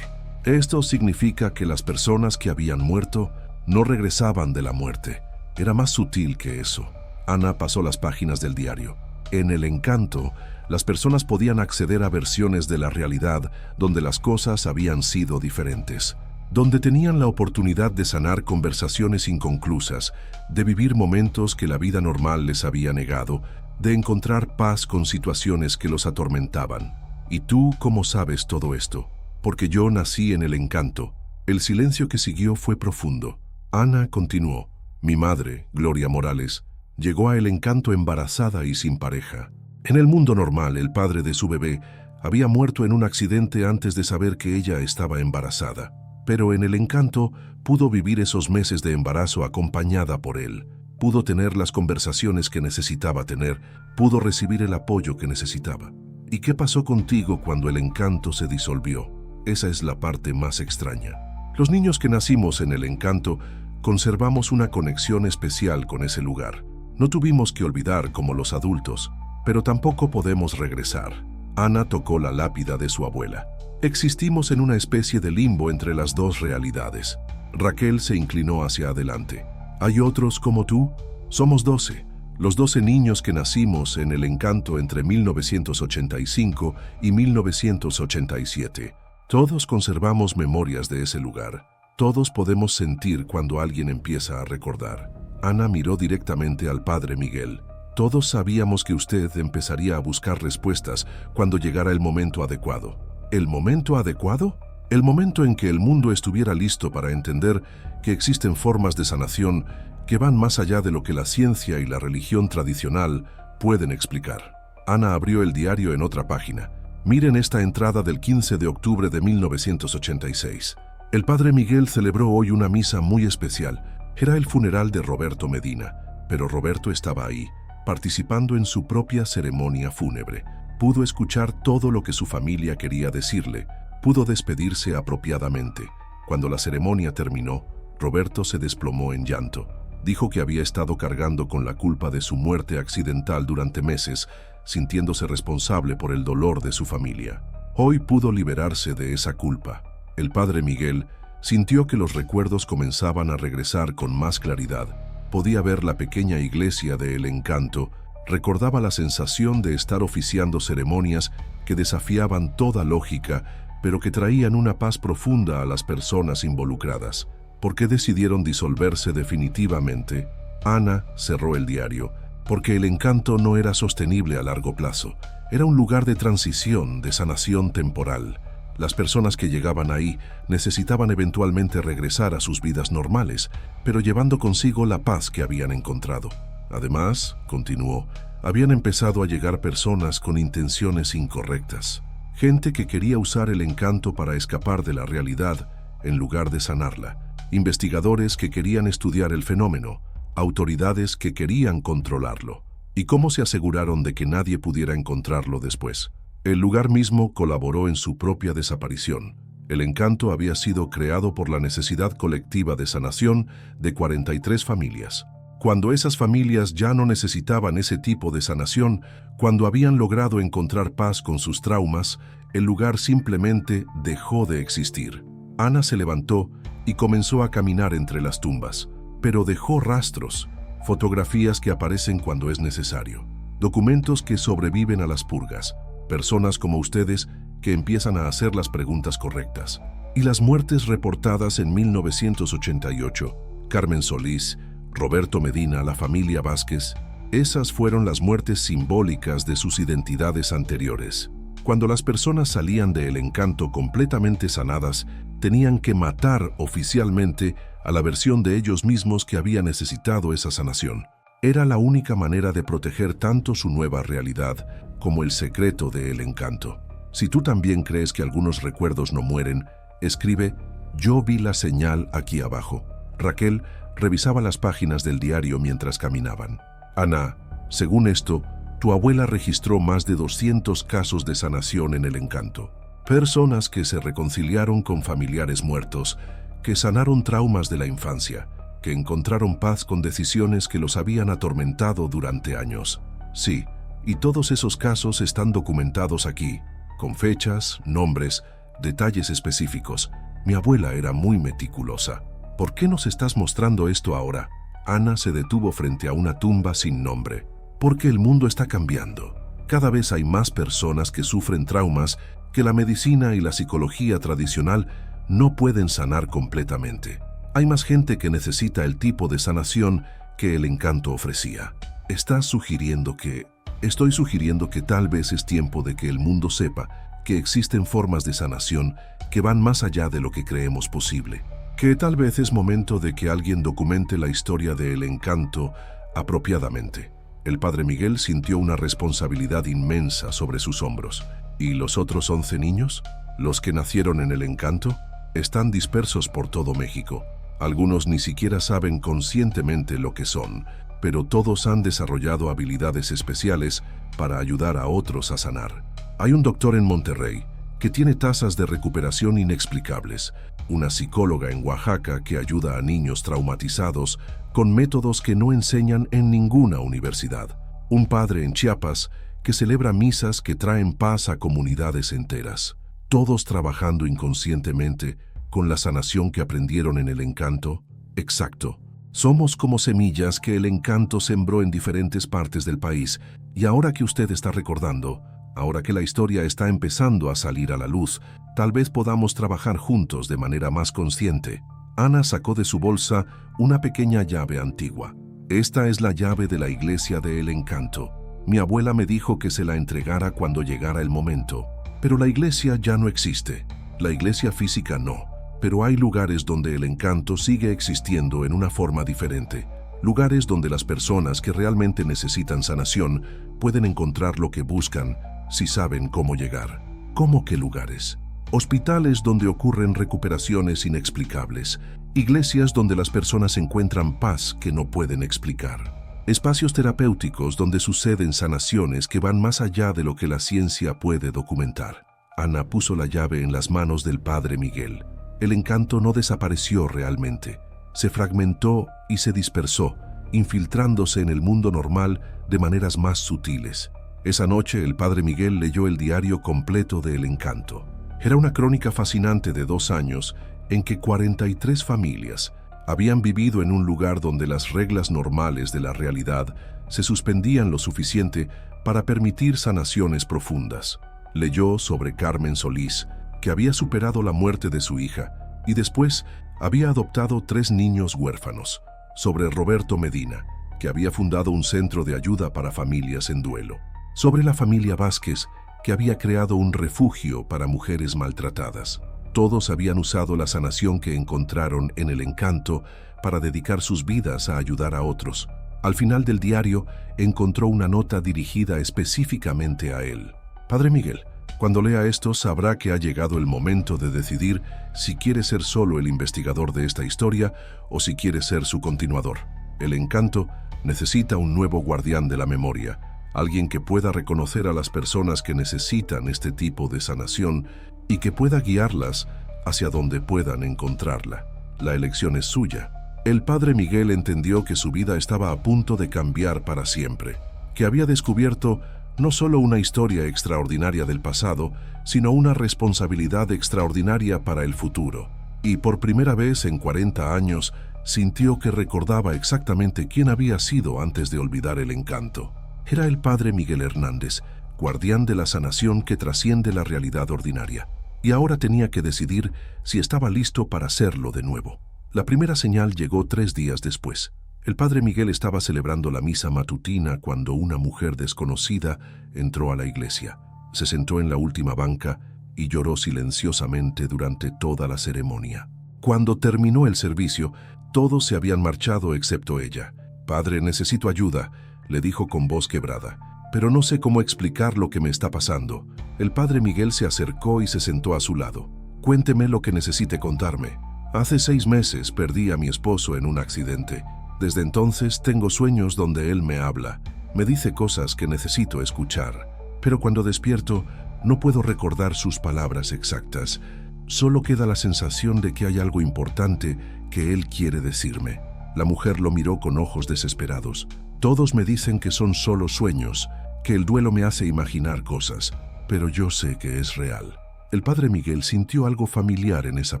Esto significa que las personas que habían muerto no regresaban de la muerte. Era más sutil que eso. Ana pasó las páginas del diario. En El Encanto, las personas podían acceder a versiones de la realidad donde las cosas habían sido diferentes. donde tenían la oportunidad de sanar conversaciones inconclusas, de vivir momentos que la vida normal les había negado, de encontrar paz con situaciones que los atormentaban. ¿Y tú cómo sabes todo esto? Porque yo nací en el encanto. El silencio que siguió fue profundo. Ana continuó. Mi madre, Gloria Morales, llegó a El Encanto embarazada y sin pareja. En el mundo normal, el padre de su bebé había muerto en un accidente antes de saber que ella estaba embarazada. Pero en El Encanto pudo vivir esos meses de embarazo acompañada por él. Pudo tener las conversaciones que necesitaba tener, pudo recibir el apoyo que necesitaba. ¿Y qué pasó contigo cuando El Encanto se disolvió? Esa es la parte más extraña. Los niños que nacimos en El Encanto conservamos una conexión especial con ese lugar. No tuvimos que olvidar como los adultos, pero tampoco podemos regresar. Ana tocó la lápida de su abuela. Existimos en una especie de limbo entre las dos realidades. Raquel se inclinó hacia adelante. ¿Hay otros como tú? Somos 12. Los 12 niños que nacimos en El Encanto entre 1985 y 1987. Todos conservamos memorias de ese lugar. Todos podemos sentir cuando alguien empieza a recordar. Ana miró directamente al padre Miguel. Todos sabíamos que usted empezaría a buscar respuestas cuando llegara el momento adecuado. ¿El momento adecuado? El momento en que el mundo estuviera listo para entender que existen formas de sanación que van más allá de lo que la ciencia y la religión tradicional pueden explicar. Ana abrió el diario en otra página. Miren esta entrada del 15 de octubre de 1986. El padre Miguel celebró hoy una misa muy especial. Era el funeral de Roberto Medina, pero Roberto estaba ahí, participando en su propia ceremonia fúnebre. Pudo escuchar todo lo que su familia quería decirle, pudo despedirse apropiadamente. Cuando la ceremonia terminó, Roberto se desplomó en llanto. Dijo que había estado cargando con la culpa de su muerte accidental durante meses, sintiéndose responsable por el dolor de su familia. Hoy pudo liberarse de esa culpa. El padre Miguel sintió que los recuerdos comenzaban a regresar con más claridad. Podía ver la pequeña iglesia de El Encanto, recordaba la sensación de estar oficiando ceremonias que desafiaban toda lógica, pero que traían una paz profunda a las personas involucradas. ¿Por qué decidieron disolverse definitivamente? Ana cerró el diario, porque El Encanto no era sostenible a largo plazo. Era un lugar de transición, de sanación temporal. Las personas que llegaban ahí necesitaban eventualmente regresar a sus vidas normales, pero llevando consigo la paz que habían encontrado. Además, continuó, habían empezado a llegar personas con intenciones incorrectas. Gente que quería usar el encanto para escapar de la realidad en lugar de sanarla. Investigadores que querían estudiar el fenómeno. Autoridades que querían controlarlo. ¿Y cómo se aseguraron de que nadie pudiera encontrarlo después? El lugar mismo colaboró en su propia desaparición. El encanto había sido creado por la necesidad colectiva de sanación de 43 familias. Cuando esas familias ya no necesitaban ese tipo de sanación, cuando habían logrado encontrar paz con sus traumas, el lugar simplemente dejó de existir. Ana se levantó y comenzó a caminar entre las tumbas, pero dejó rastros, fotografías que aparecen cuando es necesario, documentos que sobreviven a las purgas, personas como ustedes que empiezan a hacer las preguntas correctas. Y las muertes reportadas en 1988, Carmen Solís, Roberto Medina, la familia Vázquez, esas fueron las muertes simbólicas de sus identidades anteriores. Cuando las personas salían de El Encanto completamente sanadas, tenían que matar oficialmente a la versión de ellos mismos que había necesitado esa sanación. Era la única manera de proteger tanto su nueva realidad como el secreto de El Encanto. Si tú también crees que algunos recuerdos no mueren, escribe «Yo vi la señal aquí abajo». Raquel revisaba las páginas del diario mientras caminaban. Ana, según esto, tu abuela registró más de 200 casos de sanación en El Encanto. Personas que se reconciliaron con familiares muertos, que sanaron traumas de la infancia, que encontraron paz con decisiones que los habían atormentado durante años. Sí, y todos esos casos están documentados aquí, con fechas, nombres, detalles específicos. Mi abuela era muy meticulosa. ¿Por qué nos estás mostrando esto ahora? Ana se detuvo frente a una tumba sin nombre. Porque el mundo está cambiando. Cada vez hay más personas que sufren traumas que la medicina y la psicología tradicional no pueden sanar completamente. Hay más gente que necesita el tipo de sanación que el encanto ofrecía. Estoy sugiriendo que tal vez es tiempo de que el mundo sepa que existen formas de sanación que van más allá de lo que creemos posible. Que tal vez es momento de que alguien documente la historia del encanto apropiadamente. El padre Miguel sintió una responsabilidad inmensa sobre sus hombros. ¿Y los otros 11 niños? ¿Los que nacieron en el encanto? Están dispersos por todo México. Algunos ni siquiera saben conscientemente lo que son, pero todos han desarrollado habilidades especiales para ayudar a otros a sanar. Hay un doctor en Monterrey que tiene tasas de recuperación inexplicables, una psicóloga en Oaxaca que ayuda a niños traumatizados con métodos que no enseñan en ninguna universidad, un padre en Chiapas que celebra misas que traen paz a comunidades enteras, todos trabajando inconscientemente con la sanación que aprendieron en el encanto. Exacto. Somos como semillas que el encanto sembró en diferentes partes del país, y ahora que usted está recordando, ahora que la historia está empezando a salir a la luz, tal vez podamos trabajar juntos de manera más consciente. Ana sacó de su bolsa una pequeña llave antigua. Esta es la llave de la iglesia de El Encanto. Mi abuela me dijo que se la entregara cuando llegara el momento. Pero la iglesia ya no existe. La iglesia física no. Pero hay lugares donde el encanto sigue existiendo en una forma diferente. Lugares donde las personas que realmente necesitan sanación pueden encontrar lo que buscan si saben cómo llegar. ¿Cómo qué lugares? Hospitales donde ocurren recuperaciones inexplicables. Iglesias donde las personas encuentran paz que no pueden explicar. Espacios terapéuticos donde suceden sanaciones que van más allá de lo que la ciencia puede documentar. Ana puso la llave en las manos del padre Miguel. El encanto no desapareció realmente. Se fragmentó y se dispersó, infiltrándose en el mundo normal de maneras más sutiles. Esa noche el padre Miguel leyó el diario completo de El Encanto. Era una crónica fascinante de 2 años en que 43 familias habían vivido en un lugar donde las reglas normales de la realidad se suspendían lo suficiente para permitir sanaciones profundas. Leyó sobre Carmen Solís, que había superado la muerte de su hija y después había adoptado 3 niños huérfanos. Sobre Roberto Medina, que había fundado un centro de ayuda para familias en duelo. Sobre la familia Vázquez, que había creado un refugio para mujeres maltratadas. Todos habían usado la sanación que encontraron en el encanto para dedicar sus vidas a ayudar a otros. Al final del diario, encontró una nota dirigida específicamente a él. Padre Miguel, cuando lea esto sabrá que ha llegado el momento de decidir si quiere ser solo el investigador de esta historia o si quiere ser su continuador. El encanto necesita un nuevo guardián de la memoria, alguien que pueda reconocer a las personas que necesitan este tipo de sanación y que pueda guiarlas hacia donde puedan encontrarla. La elección es suya. El padre Miguel entendió que su vida estaba a punto de cambiar para siempre, que había descubierto no solo una historia extraordinaria del pasado, sino una responsabilidad extraordinaria para el futuro. Y por primera vez en 40 años, sintió que recordaba exactamente quién había sido antes de olvidar el encanto. Era el padre Miguel Hernández, guardián de la sanación que trasciende la realidad ordinaria. Y ahora tenía que decidir si estaba listo para hacerlo de nuevo. La primera señal llegó 3 días después. El padre Miguel estaba celebrando la misa matutina cuando una mujer desconocida entró a la iglesia. Se sentó en la última banca y lloró silenciosamente durante toda la ceremonia. Cuando terminó el servicio, todos se habían marchado excepto ella. «Padre, necesito ayuda», le dijo con voz quebrada. «Pero no sé cómo explicar lo que me está pasando». El padre Miguel se acercó y se sentó a su lado. «Cuénteme lo que necesite contarme. Hace 6 meses perdí a mi esposo en un accidente. Desde entonces tengo sueños donde él me habla. Me dice cosas que necesito escuchar. Pero cuando despierto, no puedo recordar sus palabras exactas. Solo queda la sensación de que hay algo importante que él quiere decirme». La mujer lo miró con ojos desesperados. «Todos me dicen que son solo sueños, que el duelo me hace imaginar cosas, pero yo sé que es real». El padre Miguel sintió algo familiar en esa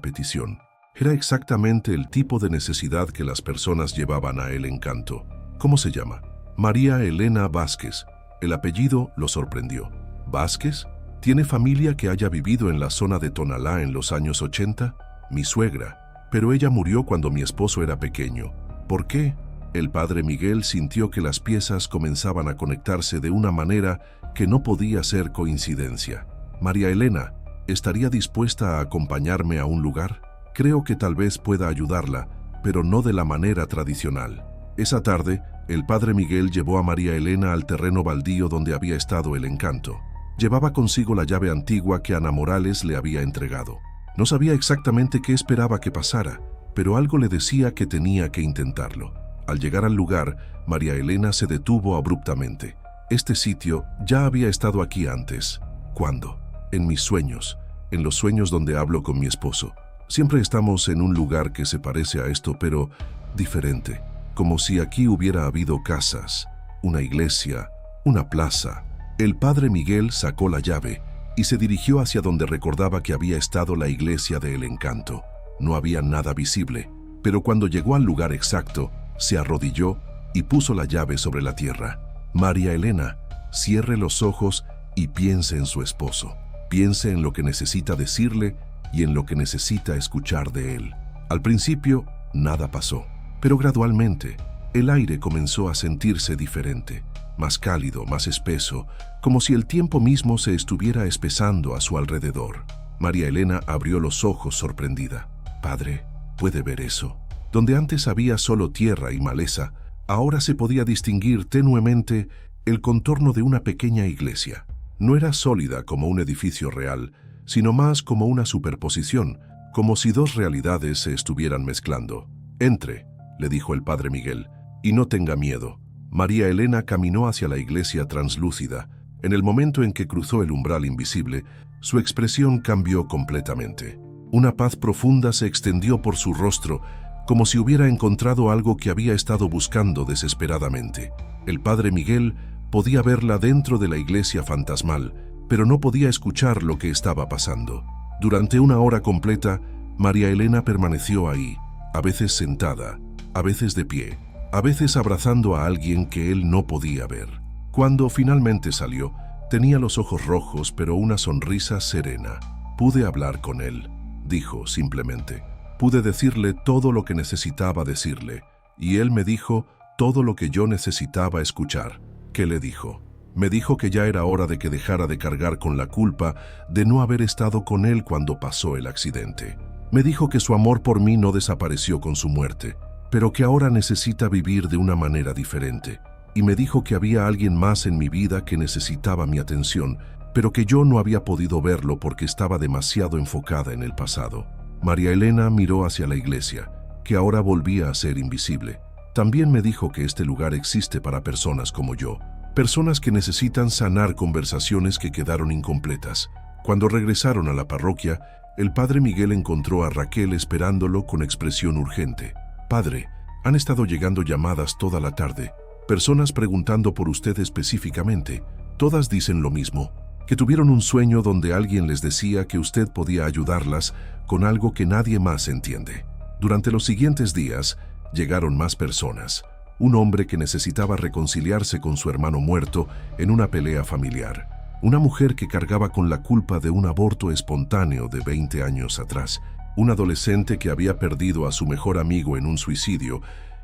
petición. Era exactamente el tipo de necesidad que las personas llevaban a El Encanto. ¿Cómo se llama? María Elena Vázquez. El apellido lo sorprendió. ¿Vázquez? ¿Tiene familia que haya vivido en la zona de Tonalá en los años 80? mi suegra, pero ella murió cuando mi esposo era pequeño. ¿Por qué? El padre Miguel sintió que las piezas comenzaban a conectarse de una manera que no podía ser coincidencia. María Elena, ¿estaría dispuesta a acompañarme a un lugar? Creo que tal vez pueda ayudarla, pero no de la manera tradicional. Esa tarde, el padre Miguel llevó a María Elena al terreno baldío donde había estado el encanto. Llevaba consigo la llave antigua que Ana Morales le había entregado. No sabía exactamente qué esperaba que pasara, pero algo le decía que tenía que intentarlo. Al llegar al lugar, María Elena se detuvo abruptamente. Este sitio ya había estado aquí antes. ¿Cuándo? En mis sueños, en los sueños donde hablo con mi esposo. Siempre estamos en un lugar que se parece a esto, pero diferente. Como si aquí hubiera habido casas, una iglesia, una plaza. El padre Miguel sacó la llave y se dirigió hacia donde recordaba que había estado la iglesia de El Encanto. No había nada visible, pero cuando llegó al lugar exacto, se arrodilló y puso la llave sobre la tierra. María Elena, cierre los ojos y piense en su esposo. Piense en lo que necesita decirle y en lo que necesita escuchar de él. Al principio, nada pasó, pero gradualmente, el aire comenzó a sentirse diferente, más cálido, más espeso, como si el tiempo mismo se estuviera espesando a su alrededor. María Elena abrió los ojos sorprendida. Padre, ¿puede ver eso? Donde antes había solo tierra y maleza, ahora se podía distinguir tenuemente el contorno de una pequeña iglesia. No era sólida como un edificio real, sino más como una superposición, como si dos realidades se estuvieran mezclando. «Entre», le dijo el padre Miguel, «y no tenga miedo». María Elena caminó hacia la iglesia translúcida. En el momento en que cruzó el umbral invisible, su expresión cambió completamente. Una paz profunda se extendió por su rostro, como si hubiera encontrado algo que había estado buscando desesperadamente. El padre Miguel podía verla dentro de la iglesia fantasmal, pero no podía escuchar lo que estaba pasando. Durante una hora completa, María Elena permaneció ahí, a veces sentada, a veces de pie, a veces abrazando a alguien que él no podía ver. Cuando finalmente salió, tenía los ojos rojos, pero una sonrisa serena. «Pude hablar con él», dijo simplemente. «Pude decirle todo lo que necesitaba decirle, y él me dijo todo lo que yo necesitaba escuchar». ¿Qué le dijo? Me dijo que ya era hora de que dejara de cargar con la culpa de no haber estado con él cuando pasó el accidente. Me dijo que su amor por mí no desapareció con su muerte, pero que ahora necesita vivir de una manera diferente. Y me dijo que había alguien más en mi vida que necesitaba mi atención, pero que yo no había podido verlo porque estaba demasiado enfocada en el pasado. María Elena miró hacia la iglesia, que ahora volvía a ser invisible. También me dijo que este lugar existe para personas como yo, personas que necesitan sanar conversaciones que quedaron incompletas. Cuando regresaron a la parroquia, el padre Miguel encontró a Raquel esperándolo con expresión urgente. «Padre, han estado llegando llamadas toda la tarde, personas preguntando por usted específicamente. Todas dicen lo mismo, que tuvieron un sueño donde alguien les decía que usted podía ayudarlas con algo que nadie más entiende». Durante los siguientes días, llegaron más personas. Un hombre que necesitaba reconciliarse con su hermano muerto en una pelea familiar. Una mujer que cargaba con la culpa de un aborto espontáneo de 20 años atrás. Un adolescente que había perdido a su mejor amigo en un suicidio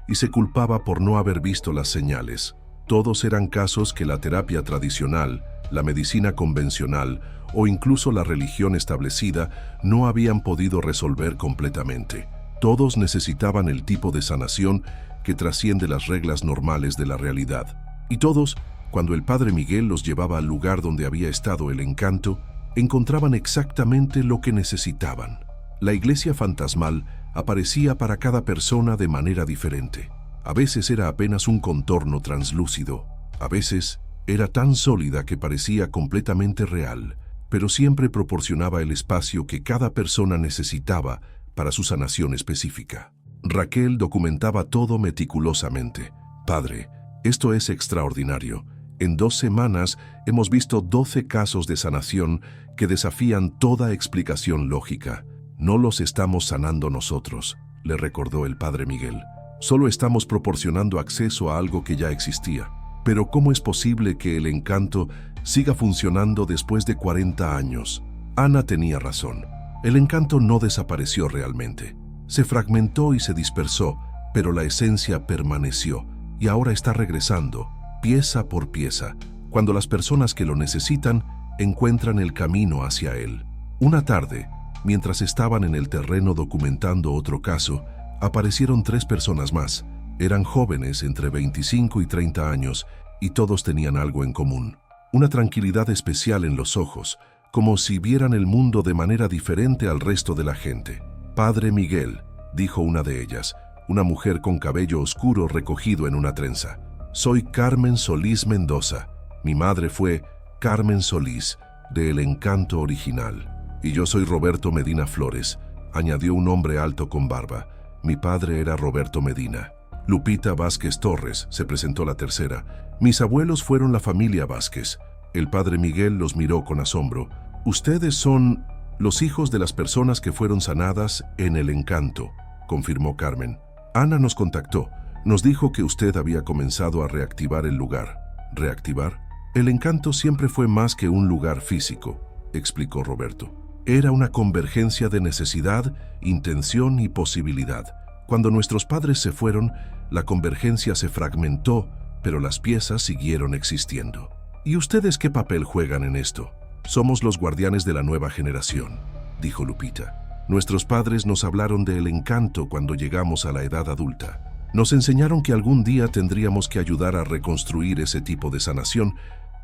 y se culpaba por no haber visto las señales. Todos eran casos que la terapia tradicional, la medicina convencional o incluso la religión establecida no habían podido resolver completamente. Todos necesitaban el tipo de sanación que trasciende las reglas normales de la realidad. Y todos, cuando el padre Miguel los llevaba al lugar donde había estado el encanto, encontraban exactamente lo que necesitaban. La iglesia fantasmal aparecía para cada persona de manera diferente. A veces era apenas un contorno translúcido, a veces era tan sólida que parecía completamente real, pero siempre proporcionaba el espacio que cada persona necesitaba para su sanación específica. Raquel documentaba todo meticulosamente. «Padre, esto es extraordinario. En 2 semanas hemos visto 12 casos de sanación que desafían toda explicación lógica. No los estamos sanando nosotros», le recordó el padre Miguel. «Solo estamos proporcionando acceso a algo que ya existía. Pero ¿cómo es posible que el encanto siga funcionando después de 40 años? Ana tenía razón. El encanto no desapareció realmente. Se fragmentó y se dispersó, pero la esencia permaneció y ahora está regresando, pieza por pieza, cuando las personas que lo necesitan encuentran el camino hacia él. Una tarde, mientras estaban en el terreno documentando otro caso, aparecieron 3 personas más. Eran jóvenes entre 25 y 30 años y todos tenían algo en común. Una tranquilidad especial en los ojos, como si vieran el mundo de manera diferente al resto de la gente. «Padre Miguel», dijo una de ellas, una mujer con cabello oscuro recogido en una trenza. «Soy Carmen Solís Mendoza. Mi madre fue Carmen Solís, de El Encanto original. Y yo soy Roberto Medina Flores», añadió un hombre alto con barba. «Mi padre era Roberto Medina». «Lupita Vázquez Torres», se presentó la tercera. «Mis abuelos fueron la familia Vázquez». El padre Miguel los miró con asombro. «Ustedes son los hijos de las personas que fueron sanadas en El Encanto», confirmó Carmen. «Ana nos contactó. Nos dijo que usted había comenzado a reactivar el lugar». «¿Reactivar? El Encanto siempre fue más que un lugar físico», explicó Roberto. «Era una convergencia de necesidad, intención y posibilidad. Cuando nuestros padres se fueron, la convergencia se fragmentó, pero las piezas siguieron existiendo». «¿Y ustedes qué papel juegan en esto?» «Somos los guardianes de la nueva generación», dijo Lupita. «Nuestros padres nos hablaron de El Encanto cuando llegamos a la edad adulta. Nos enseñaron que algún día tendríamos que ayudar a reconstruir ese tipo de sanación,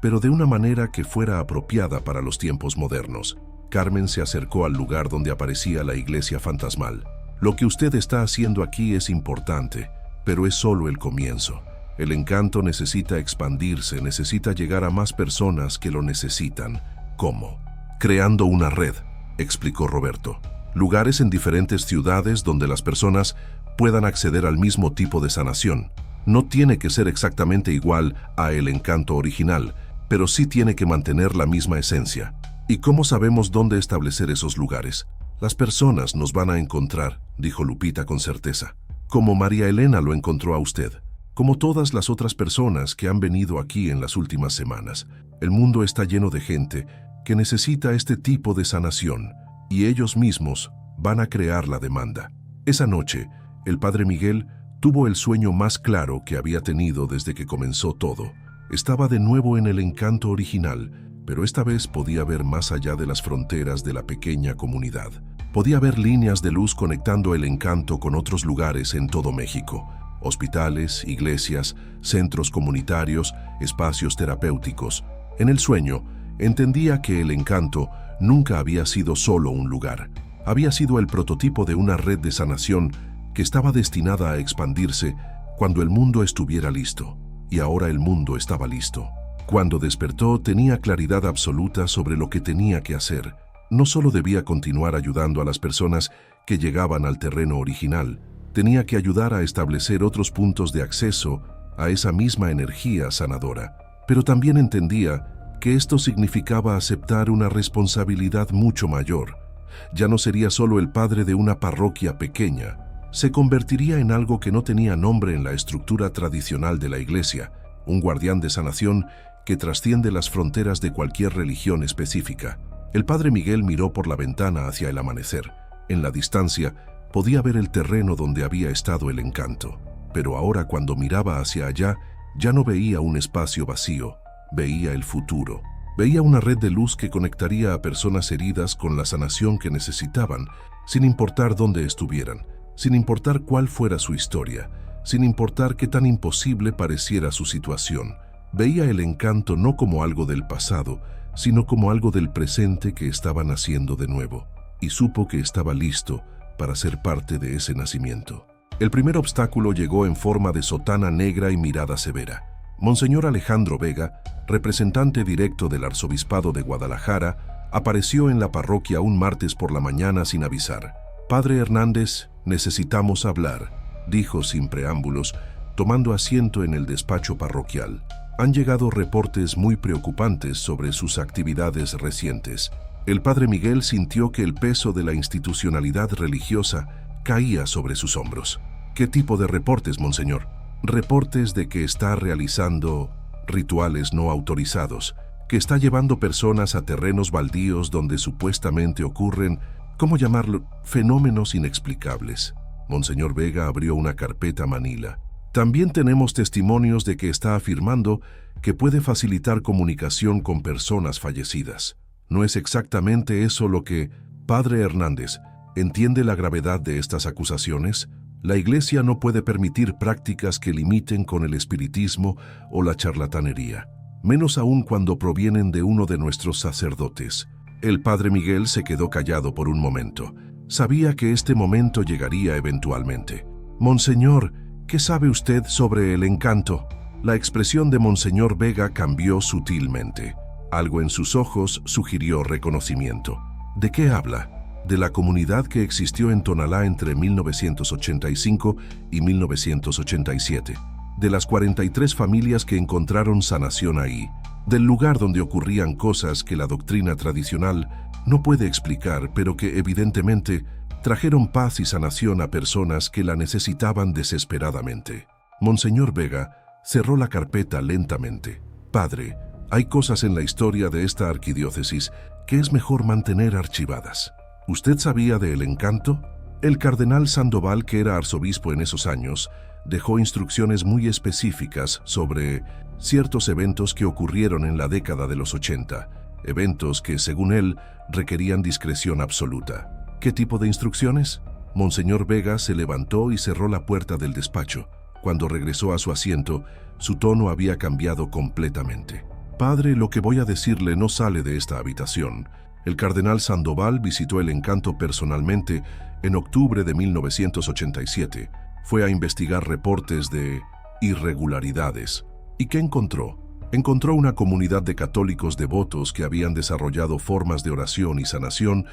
pero de una manera que fuera apropiada para los tiempos modernos». Carmen se acercó al lugar donde aparecía la iglesia fantasmal. «Lo que usted está haciendo aquí es importante, pero es solo el comienzo. El Encanto necesita expandirse, necesita llegar a más personas que lo necesitan». «¿Cómo?» «Creando una red», explicó Roberto. «Lugares en diferentes ciudades donde las personas puedan acceder al mismo tipo de sanación. No tiene que ser exactamente igual a El Encanto original, pero sí tiene que mantener la misma esencia». «¿Y cómo sabemos dónde establecer esos lugares?» «Las personas nos van a encontrar», dijo Lupita con certeza. «Como María Elena lo encontró a usted. Como todas las otras personas que han venido aquí en las últimas semanas. El mundo está lleno de gente que necesita este tipo de sanación, y ellos mismos van a crear la demanda». Esa noche, el padre Miguel tuvo el sueño más claro que había tenido desde que comenzó todo. Estaba de nuevo en El Encanto original, pero esta vez podía ver más allá de las fronteras de la pequeña comunidad. Podía ver líneas de luz conectando El Encanto con otros lugares en todo México. Hospitales, iglesias, centros comunitarios, espacios terapéuticos. En el sueño, entendía que El Encanto nunca había sido solo un lugar. Había sido el prototipo de una red de sanación que estaba destinada a expandirse cuando el mundo estuviera listo. Y ahora el mundo estaba listo. Cuando despertó, tenía claridad absoluta sobre lo que tenía que hacer. No solo debía continuar ayudando a las personas que llegaban al terreno original, tenía que ayudar a establecer otros puntos de acceso a esa misma energía sanadora. Pero también entendía que esto significaba aceptar una responsabilidad mucho mayor. Ya no sería solo el padre de una parroquia pequeña, se convertiría en algo que no tenía nombre en la estructura tradicional de la iglesia, un guardián de sanación que trasciende las fronteras de cualquier religión específica. El padre Miguel miró por la ventana hacia el amanecer. En la distancia, podía ver el terreno donde había estado El Encanto. Pero ahora, cuando miraba hacia allá, ya no veía un espacio vacío, veía el futuro. Veía una red de luz que conectaría a personas heridas con la sanación que necesitaban, sin importar dónde estuvieran, sin importar cuál fuera su historia, sin importar qué tan imposible pareciera su situación. Veía El Encanto no como algo del pasado, sino como algo del presente que estaba naciendo de nuevo, y supo que estaba listo para ser parte de ese nacimiento. El primer obstáculo llegó en forma de sotana negra y mirada severa. Monseñor Alejandro Vega, representante directo del Arzobispado de Guadalajara, apareció en la parroquia un martes por la mañana sin avisar. «Padre Hernández, necesitamos hablar», dijo sin preámbulos, tomando asiento en el despacho parroquial. «Han llegado reportes muy preocupantes sobre sus actividades recientes». El padre Miguel sintió que el peso de la institucionalidad religiosa caía sobre sus hombros. «¿Qué tipo de reportes, monseñor?» «Reportes de que está realizando rituales no autorizados, que está llevando personas a terrenos baldíos donde supuestamente ocurren ¿cómo llamarlo? Fenómenos inexplicables. Monseñor Vega abrió una carpeta manila. También tenemos testimonios de que está afirmando que puede facilitar comunicación con personas fallecidas. ¿No es exactamente eso lo que, Padre Hernández, entiende la gravedad de estas acusaciones? La Iglesia no puede permitir prácticas que limiten con el espiritismo o la charlatanería, menos aún cuando provienen de uno de nuestros sacerdotes. El Padre Miguel se quedó callado por un momento. Sabía que este momento llegaría eventualmente. Monseñor, ¿qué sabe usted sobre el encanto? La expresión de Monseñor Vega cambió sutilmente. Algo en sus ojos sugirió reconocimiento. ¿De qué habla? De la comunidad que existió en Tonalá entre 1985 y 1987. De las 43 familias que encontraron sanación ahí. Del lugar donde ocurrían cosas que la doctrina tradicional no puede explicar, pero que evidentemente trajeron paz y sanación a personas que la necesitaban desesperadamente. Monseñor Vega cerró la carpeta lentamente. Padre, hay cosas en la historia de esta arquidiócesis que es mejor mantener archivadas. ¿Usted sabía de El Encanto? El cardenal Sandoval, que era arzobispo en esos años, dejó instrucciones muy específicas sobre ciertos eventos que ocurrieron en la década de los 80, eventos que, según él, requerían discreción absoluta. ¿Qué tipo de instrucciones? Monseñor Vega se levantó y cerró la puerta del despacho. Cuando regresó a su asiento, su tono había cambiado completamente. Padre, lo que voy a decirle no sale de esta habitación. El cardenal Sandoval visitó El Encanto personalmente en octubre de 1987. Fue a investigar reportes de irregularidades. ¿Y qué encontró? Encontró una comunidad de católicos devotos que habían desarrollado formas de oración y sanación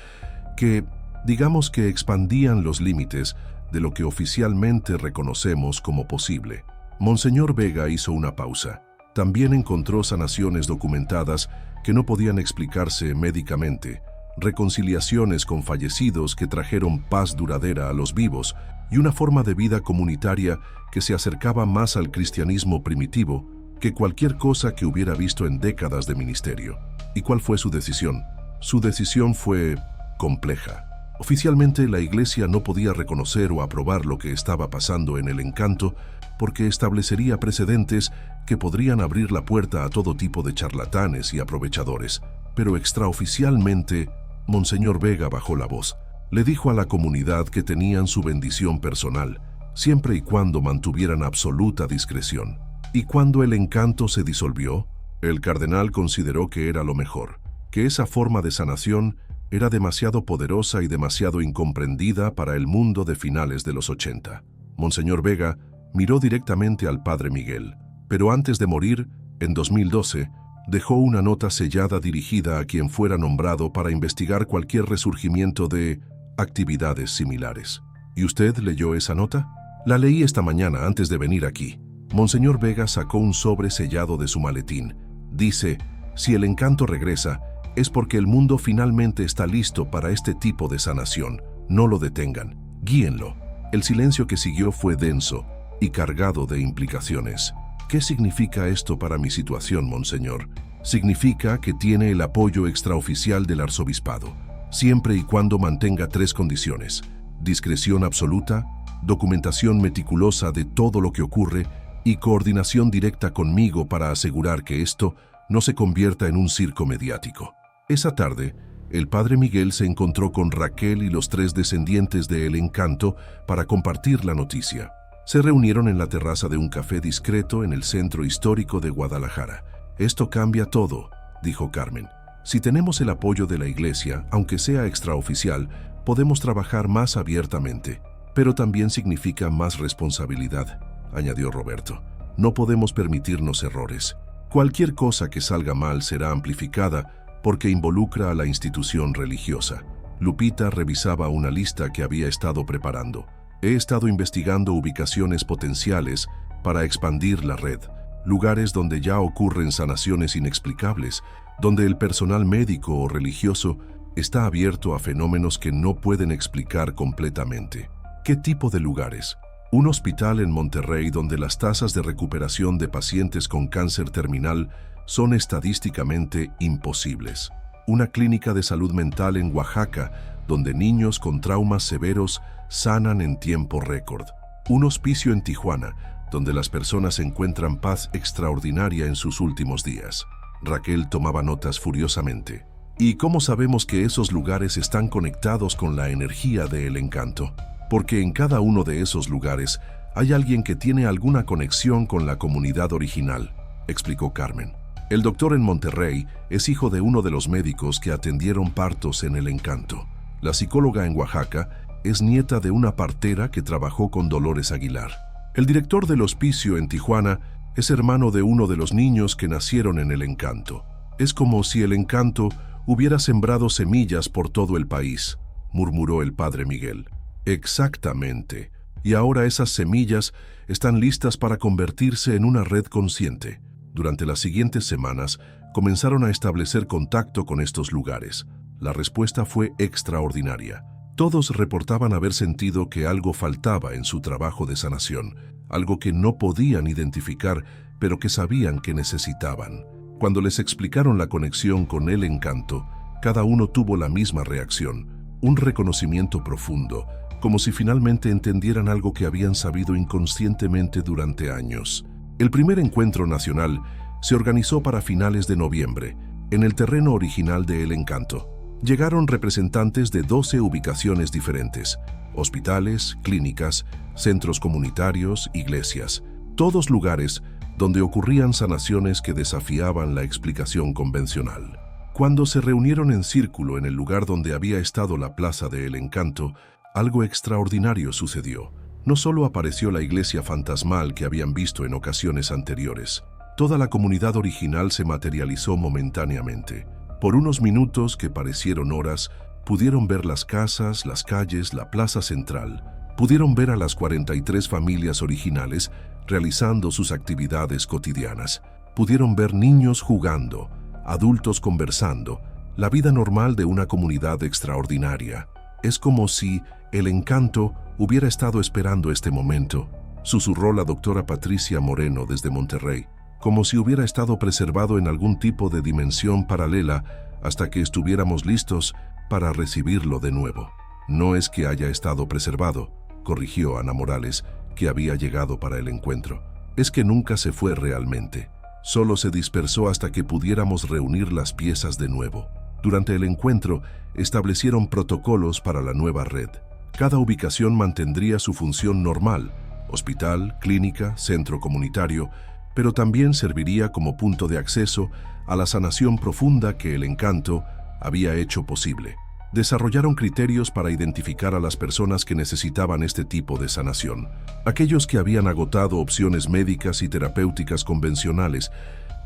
que, digamos que expandían los límites de lo que oficialmente reconocemos como posible. Monseñor Vega hizo una pausa. También encontró sanaciones documentadas que no podían explicarse médicamente, reconciliaciones con fallecidos que trajeron paz duradera a los vivos y una forma de vida comunitaria que se acercaba más al cristianismo primitivo que cualquier cosa que hubiera visto en décadas de ministerio. ¿Y cuál fue su decisión? Su decisión fue compleja. Oficialmente, la Iglesia no podía reconocer o aprobar lo que estaba pasando en El Encanto porque establecería precedentes que podrían abrir la puerta a todo tipo de charlatanes y aprovechadores. Pero extraoficialmente, Monseñor Vega bajó la voz. Le dijo a la comunidad que tenían su bendición personal, siempre y cuando mantuvieran absoluta discreción. Y cuando El Encanto se disolvió, el cardenal consideró que era lo mejor, que esa forma de sanación era demasiado poderosa y demasiado incomprendida para el mundo de finales de los 80. Monseñor Vega miró directamente al Padre Miguel, pero antes de morir, en 2012, dejó una nota sellada dirigida a quien fuera nombrado para investigar cualquier resurgimiento de actividades similares. ¿Y usted leyó esa nota? La leí esta mañana antes de venir aquí. Monseñor Vega sacó un sobre sellado de su maletín. Dice, si El Encanto regresa, es porque el mundo finalmente está listo para este tipo de sanación. No lo detengan, guíenlo. El silencio que siguió fue denso y cargado de implicaciones. ¿Qué significa esto para mi situación, monseñor? Significa que tiene el apoyo extraoficial del arzobispado, siempre y cuando mantenga 3 condiciones: discreción absoluta, documentación meticulosa de todo lo que ocurre y coordinación directa conmigo para asegurar que esto no se convierta en un circo mediático. Esa tarde, el Padre Miguel se encontró con Raquel y los 3 descendientes de El Encanto para compartir la noticia. Se reunieron en la terraza de un café discreto en el centro histórico de Guadalajara. Esto cambia todo, dijo Carmen. Si tenemos el apoyo de la Iglesia, aunque sea extraoficial, podemos trabajar más abiertamente. Pero también significa más responsabilidad, añadió Roberto. No podemos permitirnos errores. Cualquier cosa que salga mal será amplificada porque involucra a la institución religiosa. Lupita revisaba una lista que había estado preparando. He estado investigando ubicaciones potenciales para expandir la red, lugares donde ya ocurren sanaciones inexplicables, donde el personal médico o religioso está abierto a fenómenos que no pueden explicar completamente. ¿Qué tipo de lugares? Un hospital en Monterrey donde las tasas de recuperación de pacientes con cáncer terminal son estadísticamente imposibles. Una clínica de salud mental en Oaxaca donde niños con traumas severos sanan en tiempo récord. Un hospicio en Tijuana, donde las personas encuentran paz extraordinaria en sus últimos días. Raquel tomaba notas furiosamente. ¿Y cómo sabemos que esos lugares están conectados con la energía de El Encanto? Porque en cada uno de esos lugares hay alguien que tiene alguna conexión con la comunidad original, explicó Carmen. El doctor en Monterrey es hijo de uno de los médicos que atendieron partos en El Encanto. La psicóloga en Oaxaca es nieta de una partera que trabajó con Dolores Aguilar. El director del hospicio en Tijuana es hermano de uno de los niños que nacieron en El Encanto. Es como si El Encanto hubiera sembrado semillas por todo el país, murmuró el padre Miguel. Exactamente. Y ahora esas semillas están listas para convertirse en una red consciente. Durante las siguientes semanas, comenzaron a establecer contacto con estos lugares. La respuesta fue extraordinaria. Todos reportaban haber sentido que algo faltaba en su trabajo de sanación, algo que no podían identificar, pero que sabían que necesitaban. Cuando les explicaron la conexión con El Encanto, cada uno tuvo la misma reacción, un reconocimiento profundo, como si finalmente entendieran algo que habían sabido inconscientemente durante años. El primer encuentro nacional se organizó para finales de noviembre, en el terreno original de El Encanto. Llegaron representantes de 12 ubicaciones diferentes: hospitales, clínicas, centros comunitarios, iglesias, todos lugares donde ocurrían sanaciones que desafiaban la explicación convencional. Cuando se reunieron en círculo en el lugar donde había estado la plaza de El Encanto, algo extraordinario sucedió. No solo apareció la iglesia fantasmal que habían visto en ocasiones anteriores. Toda la comunidad original se materializó momentáneamente. Por unos minutos que parecieron horas, pudieron ver las casas, las calles, la plaza central. Pudieron ver a las 43 familias originales realizando sus actividades cotidianas. Pudieron ver niños jugando, adultos conversando, la vida normal de una comunidad extraordinaria. Es como si El Encanto hubiera estado esperando este momento, susurró la doctora Patricia Moreno desde Monterrey, como si hubiera estado preservado en algún tipo de dimensión paralela hasta que estuviéramos listos para recibirlo de nuevo. No es que haya estado preservado, corrigió Ana Morales, que había llegado para el encuentro. Es que nunca se fue realmente. Solo se dispersó hasta que pudiéramos reunir las piezas de nuevo. Durante el encuentro, establecieron protocolos para la nueva red. Cada ubicación mantendría su función normal: hospital, clínica, centro comunitario, pero también serviría como punto de acceso a la sanación profunda que El Encanto había hecho posible. Desarrollaron criterios para identificar a las personas que necesitaban este tipo de sanación, aquellos que habían agotado opciones médicas y terapéuticas convencionales,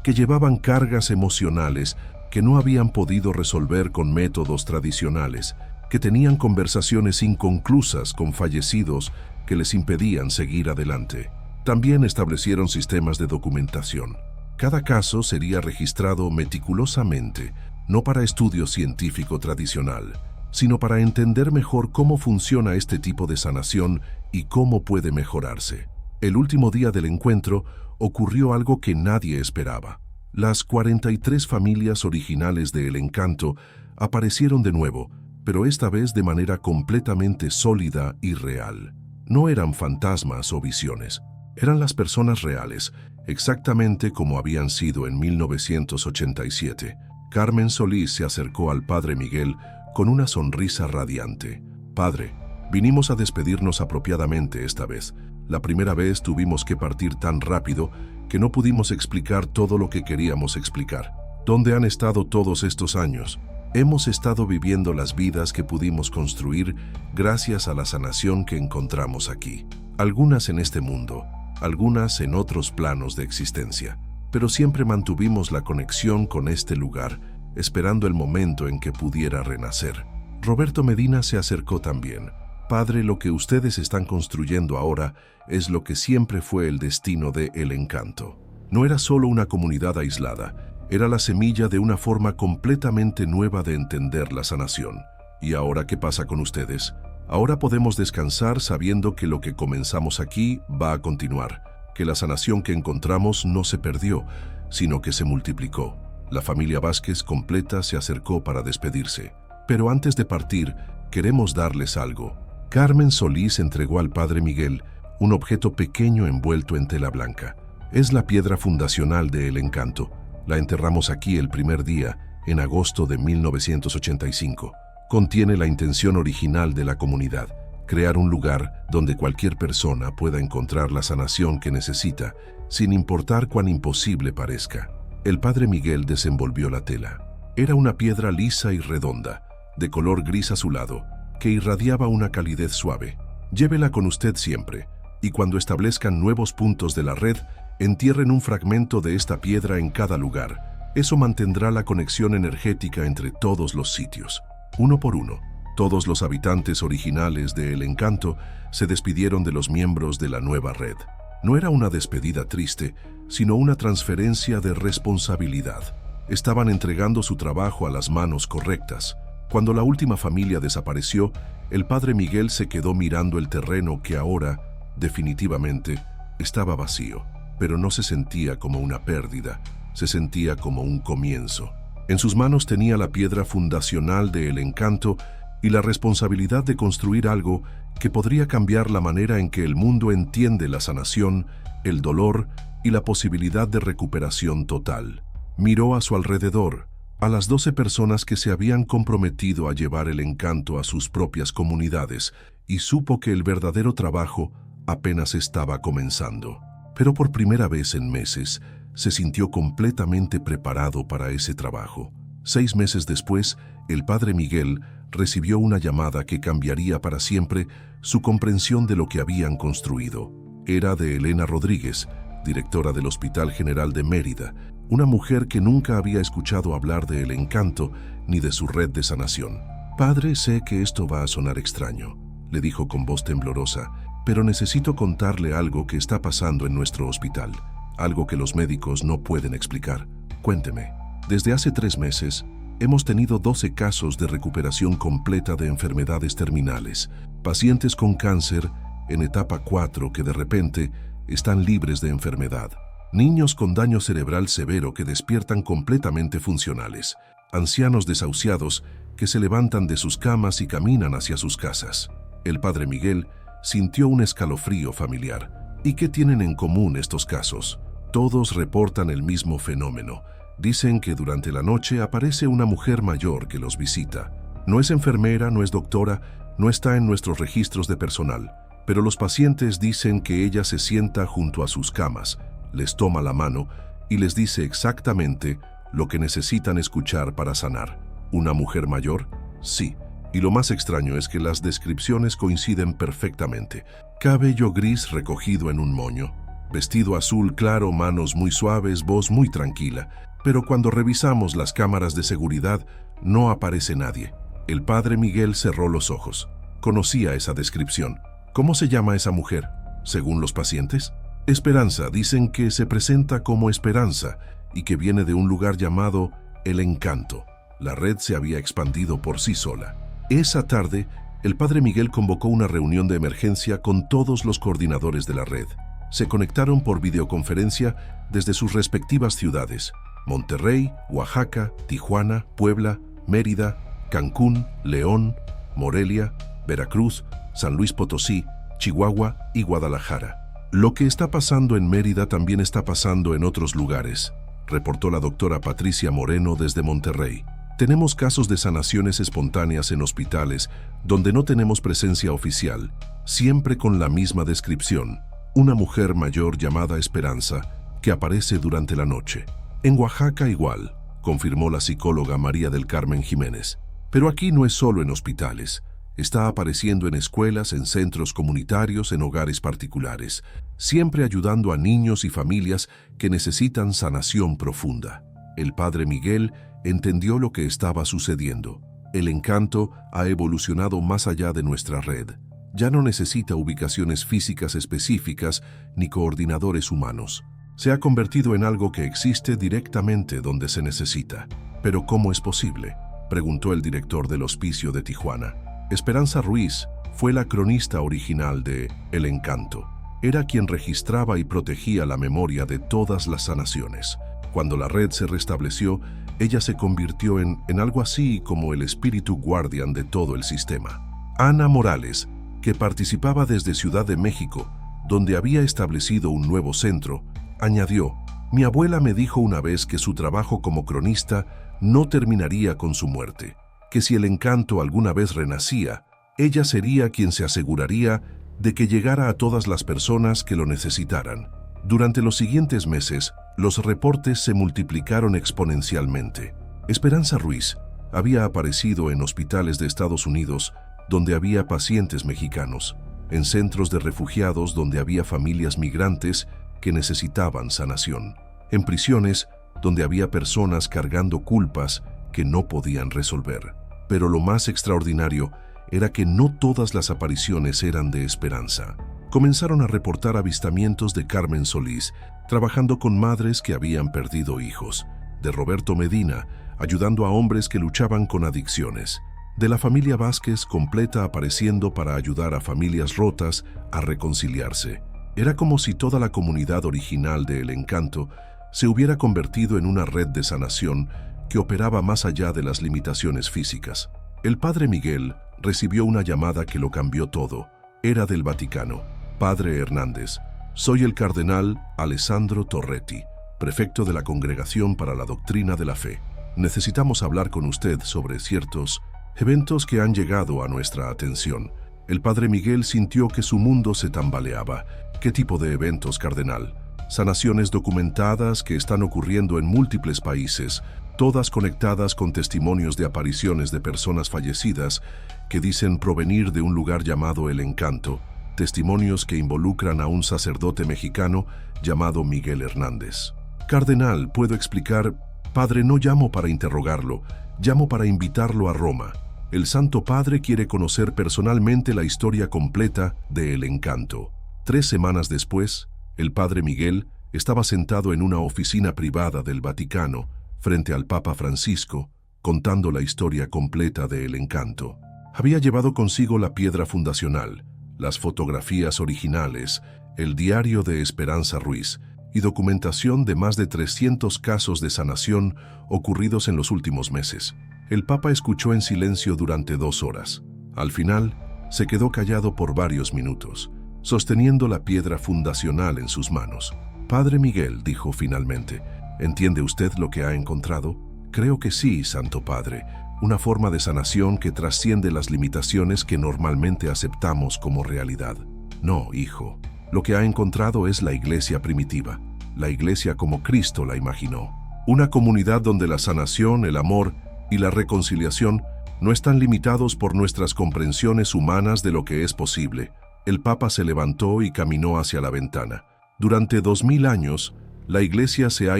que llevaban cargas emocionales que no habían podido resolver con métodos tradicionales, que tenían conversaciones inconclusas con fallecidos que les impedían seguir adelante. También establecieron sistemas de documentación. Cada caso sería registrado meticulosamente, no para estudio científico tradicional, sino para entender mejor cómo funciona este tipo de sanación y cómo puede mejorarse. El último día del encuentro ocurrió algo que nadie esperaba. Las 43 familias originales de El Encanto aparecieron de nuevo, pero esta vez de manera completamente sólida y real. No eran fantasmas o visiones, eran las personas reales, exactamente como habían sido en 1987. Carmen Solís se acercó al padre Miguel con una sonrisa radiante. Padre, vinimos a despedirnos apropiadamente esta vez. La primera vez tuvimos que partir tan rápido que no pudimos explicar todo lo que queríamos explicar. ¿Dónde han estado todos estos años? Hemos estado viviendo las vidas que pudimos construir gracias a la sanación que encontramos aquí. Algunas en este mundo, algunas en otros planos de existencia. Pero siempre mantuvimos la conexión con este lugar, esperando el momento en que pudiera renacer. Roberto Medina se acercó también. Padre, lo que ustedes están construyendo ahora es lo que siempre fue el destino de El Encanto. No era solo una comunidad aislada, era la semilla de una forma completamente nueva de entender la sanación. ¿Y ahora qué pasa con ustedes? Ahora podemos descansar sabiendo que lo que comenzamos aquí va a continuar, que la sanación que encontramos no se perdió, sino que se multiplicó. La familia Vázquez completa se acercó para despedirse. Pero antes de partir, Queremos darles algo. Carmen Solís entregó al padre Miguel un objeto pequeño envuelto en tela blanca. Es la piedra fundacional de El Encanto. La enterramos aquí el primer día, en agosto de 1985. Contiene la intención original de la comunidad: crear un lugar donde cualquier persona pueda encontrar la sanación que necesita, sin importar cuán imposible parezca. El padre Miguel desenvolvió la tela. Era una piedra lisa y redonda, de color gris azulado, que irradiaba una calidez suave. Llévela con usted siempre, y cuando establezcan nuevos puntos de la red, entierren un fragmento de esta piedra en cada lugar. Eso mantendrá la conexión energética entre todos los sitios. Uno por uno, todos los habitantes originales de El Encanto se despidieron de los miembros de la nueva red. No era una despedida triste, sino una transferencia de responsabilidad. Estaban entregando su trabajo a las manos correctas. Cuando la última familia desapareció, el padre Miguel se quedó mirando el terreno que ahora, definitivamente, estaba vacío. Pero no se sentía como una pérdida, se sentía como un comienzo. En sus manos tenía la piedra fundacional de El Encanto y la responsabilidad de construir algo que podría cambiar la manera en que el mundo entiende la sanación, el dolor y la posibilidad de recuperación total. Miró a su alrededor, a las 12 personas que se habían comprometido a llevar El Encanto a sus propias comunidades, y supo que el verdadero trabajo apenas estaba comenzando. Pero por primera vez en meses, se sintió completamente preparado para ese trabajo. 6 meses después, el padre Miguel recibió una llamada que cambiaría para siempre su comprensión de lo que habían construido. Era de Elena Rodríguez, directora del Hospital General de Mérida, una mujer que nunca había escuchado hablar de El Encanto ni de su red de sanación. «Padre, sé que esto va a sonar extraño», le dijo con voz temblorosa, «pero necesito contarle algo que está pasando en nuestro hospital, algo que los médicos no pueden explicar. Cuénteme». Desde hace 3 meses, hemos tenido 12 casos de recuperación completa de enfermedades terminales, pacientes con cáncer en etapa 4 que de repente están libres de enfermedad, niños con daño cerebral severo que despiertan completamente funcionales, ancianos desahuciados que se levantan de sus camas y caminan hacia sus casas. El padre Miguel sintió un escalofrío familiar. ¿Y qué tienen en común estos casos? Todos reportan el mismo fenómeno. Dicen que durante la noche aparece una mujer mayor que los visita. No es enfermera, no es doctora, no está en nuestros registros de personal, pero los pacientes dicen que ella se sienta junto a sus camas, les toma la mano y les dice exactamente lo que necesitan escuchar para sanar. ¿Una mujer mayor? Sí. Y lo más extraño es que las descripciones coinciden perfectamente. Cabello gris recogido en un moño, vestido azul claro, manos muy suaves, voz muy tranquila. Pero cuando revisamos las cámaras de seguridad, no aparece nadie. El padre Miguel cerró los ojos. Conocía esa descripción. ¿Cómo se llama esa mujer, según los pacientes? Esperanza. Dicen que se presenta como Esperanza y que viene de un lugar llamado El Encanto. La red se había expandido por sí sola. Esa tarde, el padre Miguel convocó una reunión de emergencia con todos los coordinadores de la red. Se conectaron por videoconferencia desde sus respectivas ciudades: Monterrey, Oaxaca, Tijuana, Puebla, Mérida, Cancún, León, Morelia, Veracruz, San Luis Potosí, Chihuahua y Guadalajara. Lo que está pasando en Mérida también está pasando en otros lugares, reportó la doctora Patricia Moreno desde Monterrey. Tenemos casos de sanaciones espontáneas en hospitales donde no tenemos presencia oficial, siempre con la misma descripción: una mujer mayor llamada Esperanza que aparece durante la noche. En Oaxaca igual, confirmó la psicóloga María del Carmen Jiménez. Pero aquí no es solo en hospitales. Está apareciendo en escuelas, en centros comunitarios, en hogares particulares, siempre ayudando a niños y familias que necesitan sanación profunda. El padre Miguel entendió lo que estaba sucediendo. El Encanto ha evolucionado más allá de nuestra red. Ya no necesita ubicaciones físicas específicas ni coordinadores humanos. Se ha convertido en algo que existe directamente donde se necesita. ¿Pero cómo es posible?, preguntó el director del hospicio de Tijuana. Esperanza Ruiz fue la cronista original de El Encanto. Era quien registraba y protegía la memoria de todas las sanaciones. Cuando la red se restableció, Ella se convirtió en algo así como el espíritu guardián de todo el sistema. Ana Morales, que participaba desde Ciudad de México, donde había establecido un nuevo centro, añadió: «Mi abuela me dijo una vez que su trabajo como cronista no terminaría con su muerte, que si el encanto alguna vez renacía, ella sería quien se aseguraría de que llegara a todas las personas que lo necesitaran». Durante los siguientes meses, los reportes se multiplicaron exponencialmente. Esperanza Ruiz había aparecido en hospitales de Estados Unidos donde había pacientes mexicanos, en centros de refugiados donde había familias migrantes que necesitaban sanación, en prisiones donde había personas cargando culpas que no podían resolver. Pero lo más extraordinario era que no todas las apariciones eran de Esperanza. Comenzaron a reportar avistamientos de Carmen Solís, trabajando con madres que habían perdido hijos, de Roberto Medina, ayudando a hombres que luchaban con adicciones, de la familia Vázquez completa apareciendo para ayudar a familias rotas a reconciliarse. Era como si toda la comunidad original de El Encanto se hubiera convertido en una red de sanación que operaba más allá de las limitaciones físicas. El padre Miguel recibió una llamada que lo cambió todo. Era del Vaticano. «Padre Hernández, soy el cardenal Alessandro Torretti, prefecto de la Congregación para la Doctrina de la Fe. Necesitamos hablar con usted sobre ciertos eventos que han llegado a nuestra atención». El padre Miguel sintió que su mundo se tambaleaba. «¿Qué tipo de eventos, cardenal?» «Sanaciones documentadas que están ocurriendo en múltiples países, todas conectadas con testimonios de apariciones de personas fallecidas que dicen provenir de un lugar llamado El Encanto, testimonios que involucran a un sacerdote mexicano llamado Miguel Hernández». «Cardenal, ¿puedo explicar?» «Padre, no llamo para interrogarlo, llamo para invitarlo a Roma. El Santo Padre quiere conocer personalmente la historia completa de El Encanto». 3 semanas después, el padre Miguel estaba sentado en una oficina privada del Vaticano, frente al Papa Francisco, contando la historia completa de El Encanto. Había llevado consigo la piedra fundacional, las fotografías originales, el diario de Esperanza Ruiz y documentación de más de 300 casos de sanación ocurridos en los últimos meses. El Papa escuchó en silencio durante 2 horas. Al final, se quedó callado por varios minutos, sosteniendo la piedra fundacional en sus manos. «Padre Miguel», dijo finalmente, «¿entiende usted lo que ha encontrado?» «Creo que sí, Santo Padre. Una forma de sanación que trasciende las limitaciones que normalmente aceptamos como realidad». «No, hijo. Lo que ha encontrado es la iglesia primitiva, la iglesia como Cristo la imaginó. Una comunidad donde la sanación, el amor y la reconciliación no están limitados por nuestras comprensiones humanas de lo que es posible». El Papa se levantó y caminó hacia la ventana. «Durante 2000 años, la iglesia se ha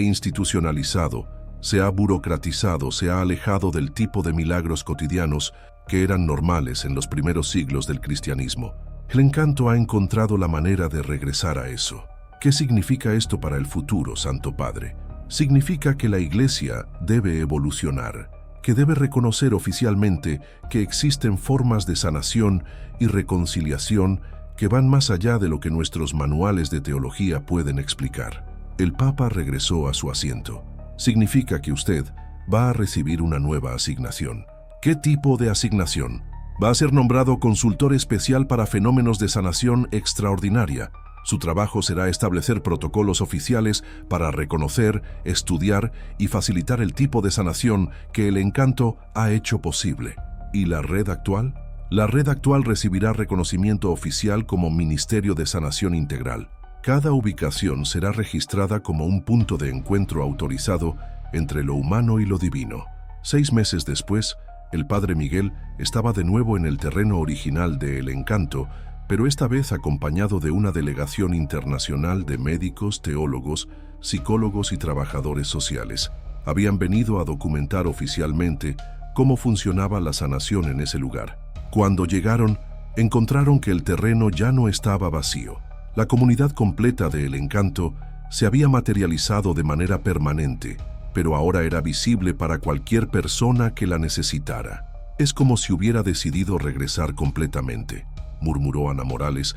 institucionalizado, se ha burocratizado, se ha alejado del tipo de milagros cotidianos que eran normales en los primeros siglos del cristianismo. El Encanto ha encontrado la manera de regresar a eso. ¿Qué significa esto para el futuro, Santo Padre? Significa que la iglesia debe evolucionar, que debe reconocer oficialmente que existen formas de sanación y reconciliación que van más allá de lo que nuestros manuales de teología pueden explicar». El Papa regresó a su asiento. «Significa que usted va a recibir una nueva asignación». «¿Qué tipo de asignación?» «Va a ser nombrado consultor especial para fenómenos de sanación extraordinaria. Su trabajo será establecer protocolos oficiales para reconocer, estudiar y facilitar el tipo de sanación que El Encanto ha hecho posible». ¿Y la red actual? La red actual recibirá reconocimiento oficial como Ministerio de Sanación Integral. Cada ubicación será registrada como un punto de encuentro autorizado entre lo humano y lo divino. 6 meses después, el padre Miguel estaba de nuevo en el terreno original de El Encanto, pero esta vez acompañado de una delegación internacional de médicos, teólogos, psicólogos y trabajadores sociales. Habían venido a documentar oficialmente cómo funcionaba la sanación en ese lugar. Cuando llegaron, encontraron que el terreno ya no estaba vacío. La comunidad completa de El Encanto se había materializado de manera permanente, pero ahora era visible para cualquier persona que la necesitara. «Es como si hubiera decidido regresar completamente», murmuró Ana Morales,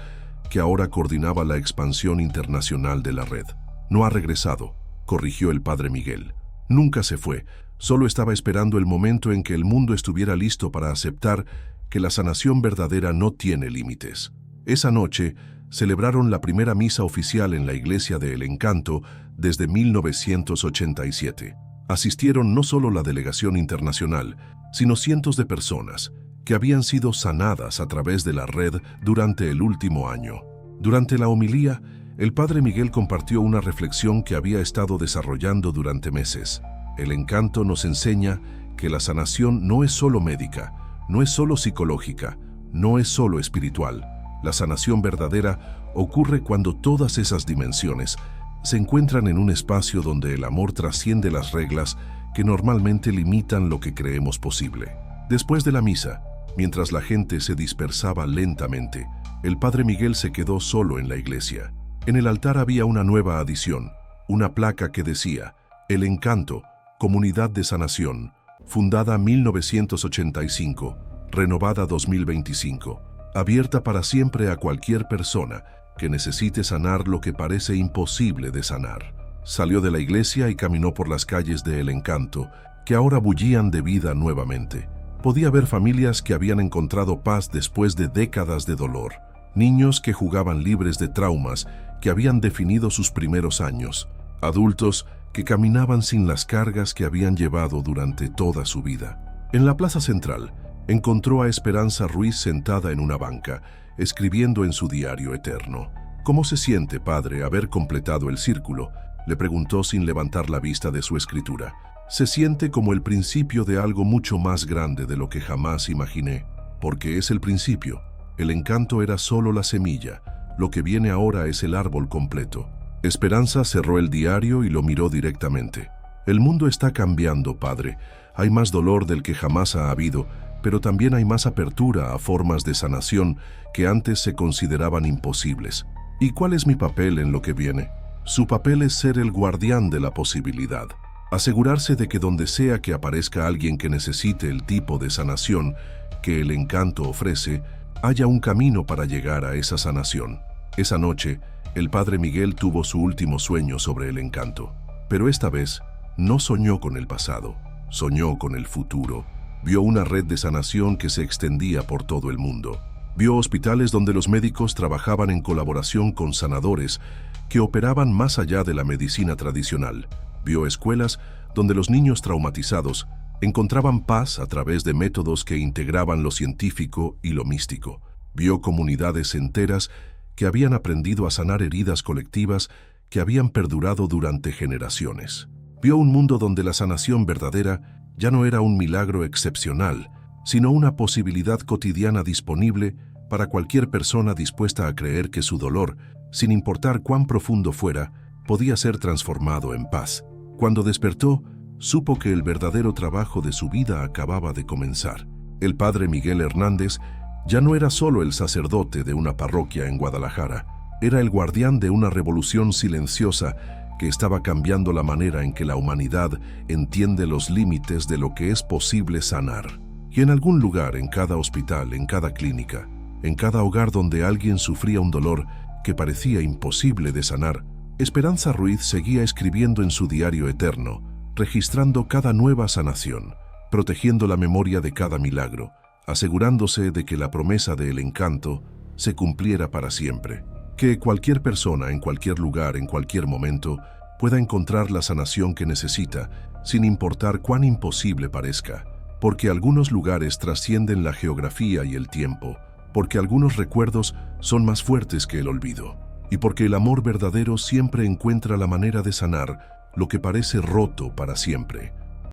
que ahora coordinaba la expansión internacional de la red. «No ha regresado», corrigió el padre Miguel. «Nunca se fue, Solo estaba esperando el momento en que el mundo estuviera listo para aceptar que la sanación verdadera no tiene límites. Esa noche, celebraron la primera misa oficial en la iglesia de El Encanto desde 1987. Asistieron no solo la delegación internacional, sino cientos de personas que habían sido sanadas a través de la red durante el último año. Durante la homilía, el padre Miguel compartió una reflexión que había estado desarrollando durante meses. El Encanto nos enseña que la sanación no es solo médica, no es solo psicológica, no es solo espiritual. La sanación verdadera ocurre cuando todas esas dimensiones se encuentran en un espacio donde el amor trasciende las reglas que normalmente limitan lo que creemos posible. Después de la misa, mientras la gente se dispersaba lentamente, el padre Miguel se quedó solo en la iglesia. En el altar había una nueva adición, una placa que decía: El Encanto, Comunidad de Sanación, fundada 1985, renovada 2025, abierta para siempre a cualquier persona que necesite sanar lo que parece imposible de sanar. Salió de la iglesia y caminó por las calles de El Encanto, que ahora bullían de vida nuevamente. Podía ver familias que habían encontrado paz después de décadas de dolor, niños que jugaban libres de traumas que habían definido sus primeros años, adultos que caminaban sin las cargas que habían llevado durante toda su vida. En la plaza central, encontró a Esperanza Ruiz sentada en una banca, escribiendo en su diario eterno. «¿Cómo se siente, padre, haber completado el círculo?», le preguntó sin levantar la vista de su escritura. «Se siente como el principio de algo mucho más grande de lo que jamás imaginé, porque es el principio. El encanto era solo la semilla, lo que viene ahora es el árbol completo». Esperanza cerró el diario y lo miró directamente. «El mundo está cambiando, padre. Hay más dolor del que jamás ha habido, pero también hay más apertura a formas de sanación que antes se consideraban imposibles. ¿Y cuál es mi papel en lo que viene?». Su papel es ser el guardián de la posibilidad. Asegurarse de que donde sea que aparezca alguien que necesite el tipo de sanación que el encanto ofrece, haya un camino para llegar a esa sanación. Esa noche, el padre Miguel tuvo su último sueño sobre el encanto. Pero esta vez, no soñó con el pasado, soñó con el futuro. Vio una red de sanación que se extendía por todo el mundo. Vio hospitales donde los médicos trabajaban en colaboración con sanadores que operaban más allá de la medicina tradicional. Vio escuelas donde los niños traumatizados encontraban paz a través de métodos que integraban lo científico y lo místico. Vio comunidades enteras que habían aprendido a sanar heridas colectivas que habían perdurado durante generaciones. Vio un mundo donde la sanación verdadera ya no era un milagro excepcional, sino una posibilidad cotidiana disponible para cualquier persona dispuesta a creer que su dolor, sin importar cuán profundo fuera, podía ser transformado en paz. Cuando despertó, supo que el verdadero trabajo de su vida acababa de comenzar. El padre Miguel Hernández ya no era solo el sacerdote de una parroquia en Guadalajara, era el guardián de una revolución silenciosa que estaba cambiando la manera en que la humanidad entiende los límites de lo que es posible sanar. Y en algún lugar, en cada hospital, en cada clínica, en cada hogar donde alguien sufría un dolor que parecía imposible de sanar, Esperanza Ruiz seguía escribiendo en su diario eterno, registrando cada nueva sanación, protegiendo la memoria de cada milagro, asegurándose de que la promesa del encanto se cumpliera para siempre. Que cualquier persona, en cualquier lugar, en cualquier momento, pueda encontrar la sanación que necesita, sin importar cuán imposible parezca. Porque algunos lugares trascienden la geografía y el tiempo, porque algunos recuerdos son más fuertes que el olvido, y porque el amor verdadero siempre encuentra la manera de sanar lo que parece roto para siempre.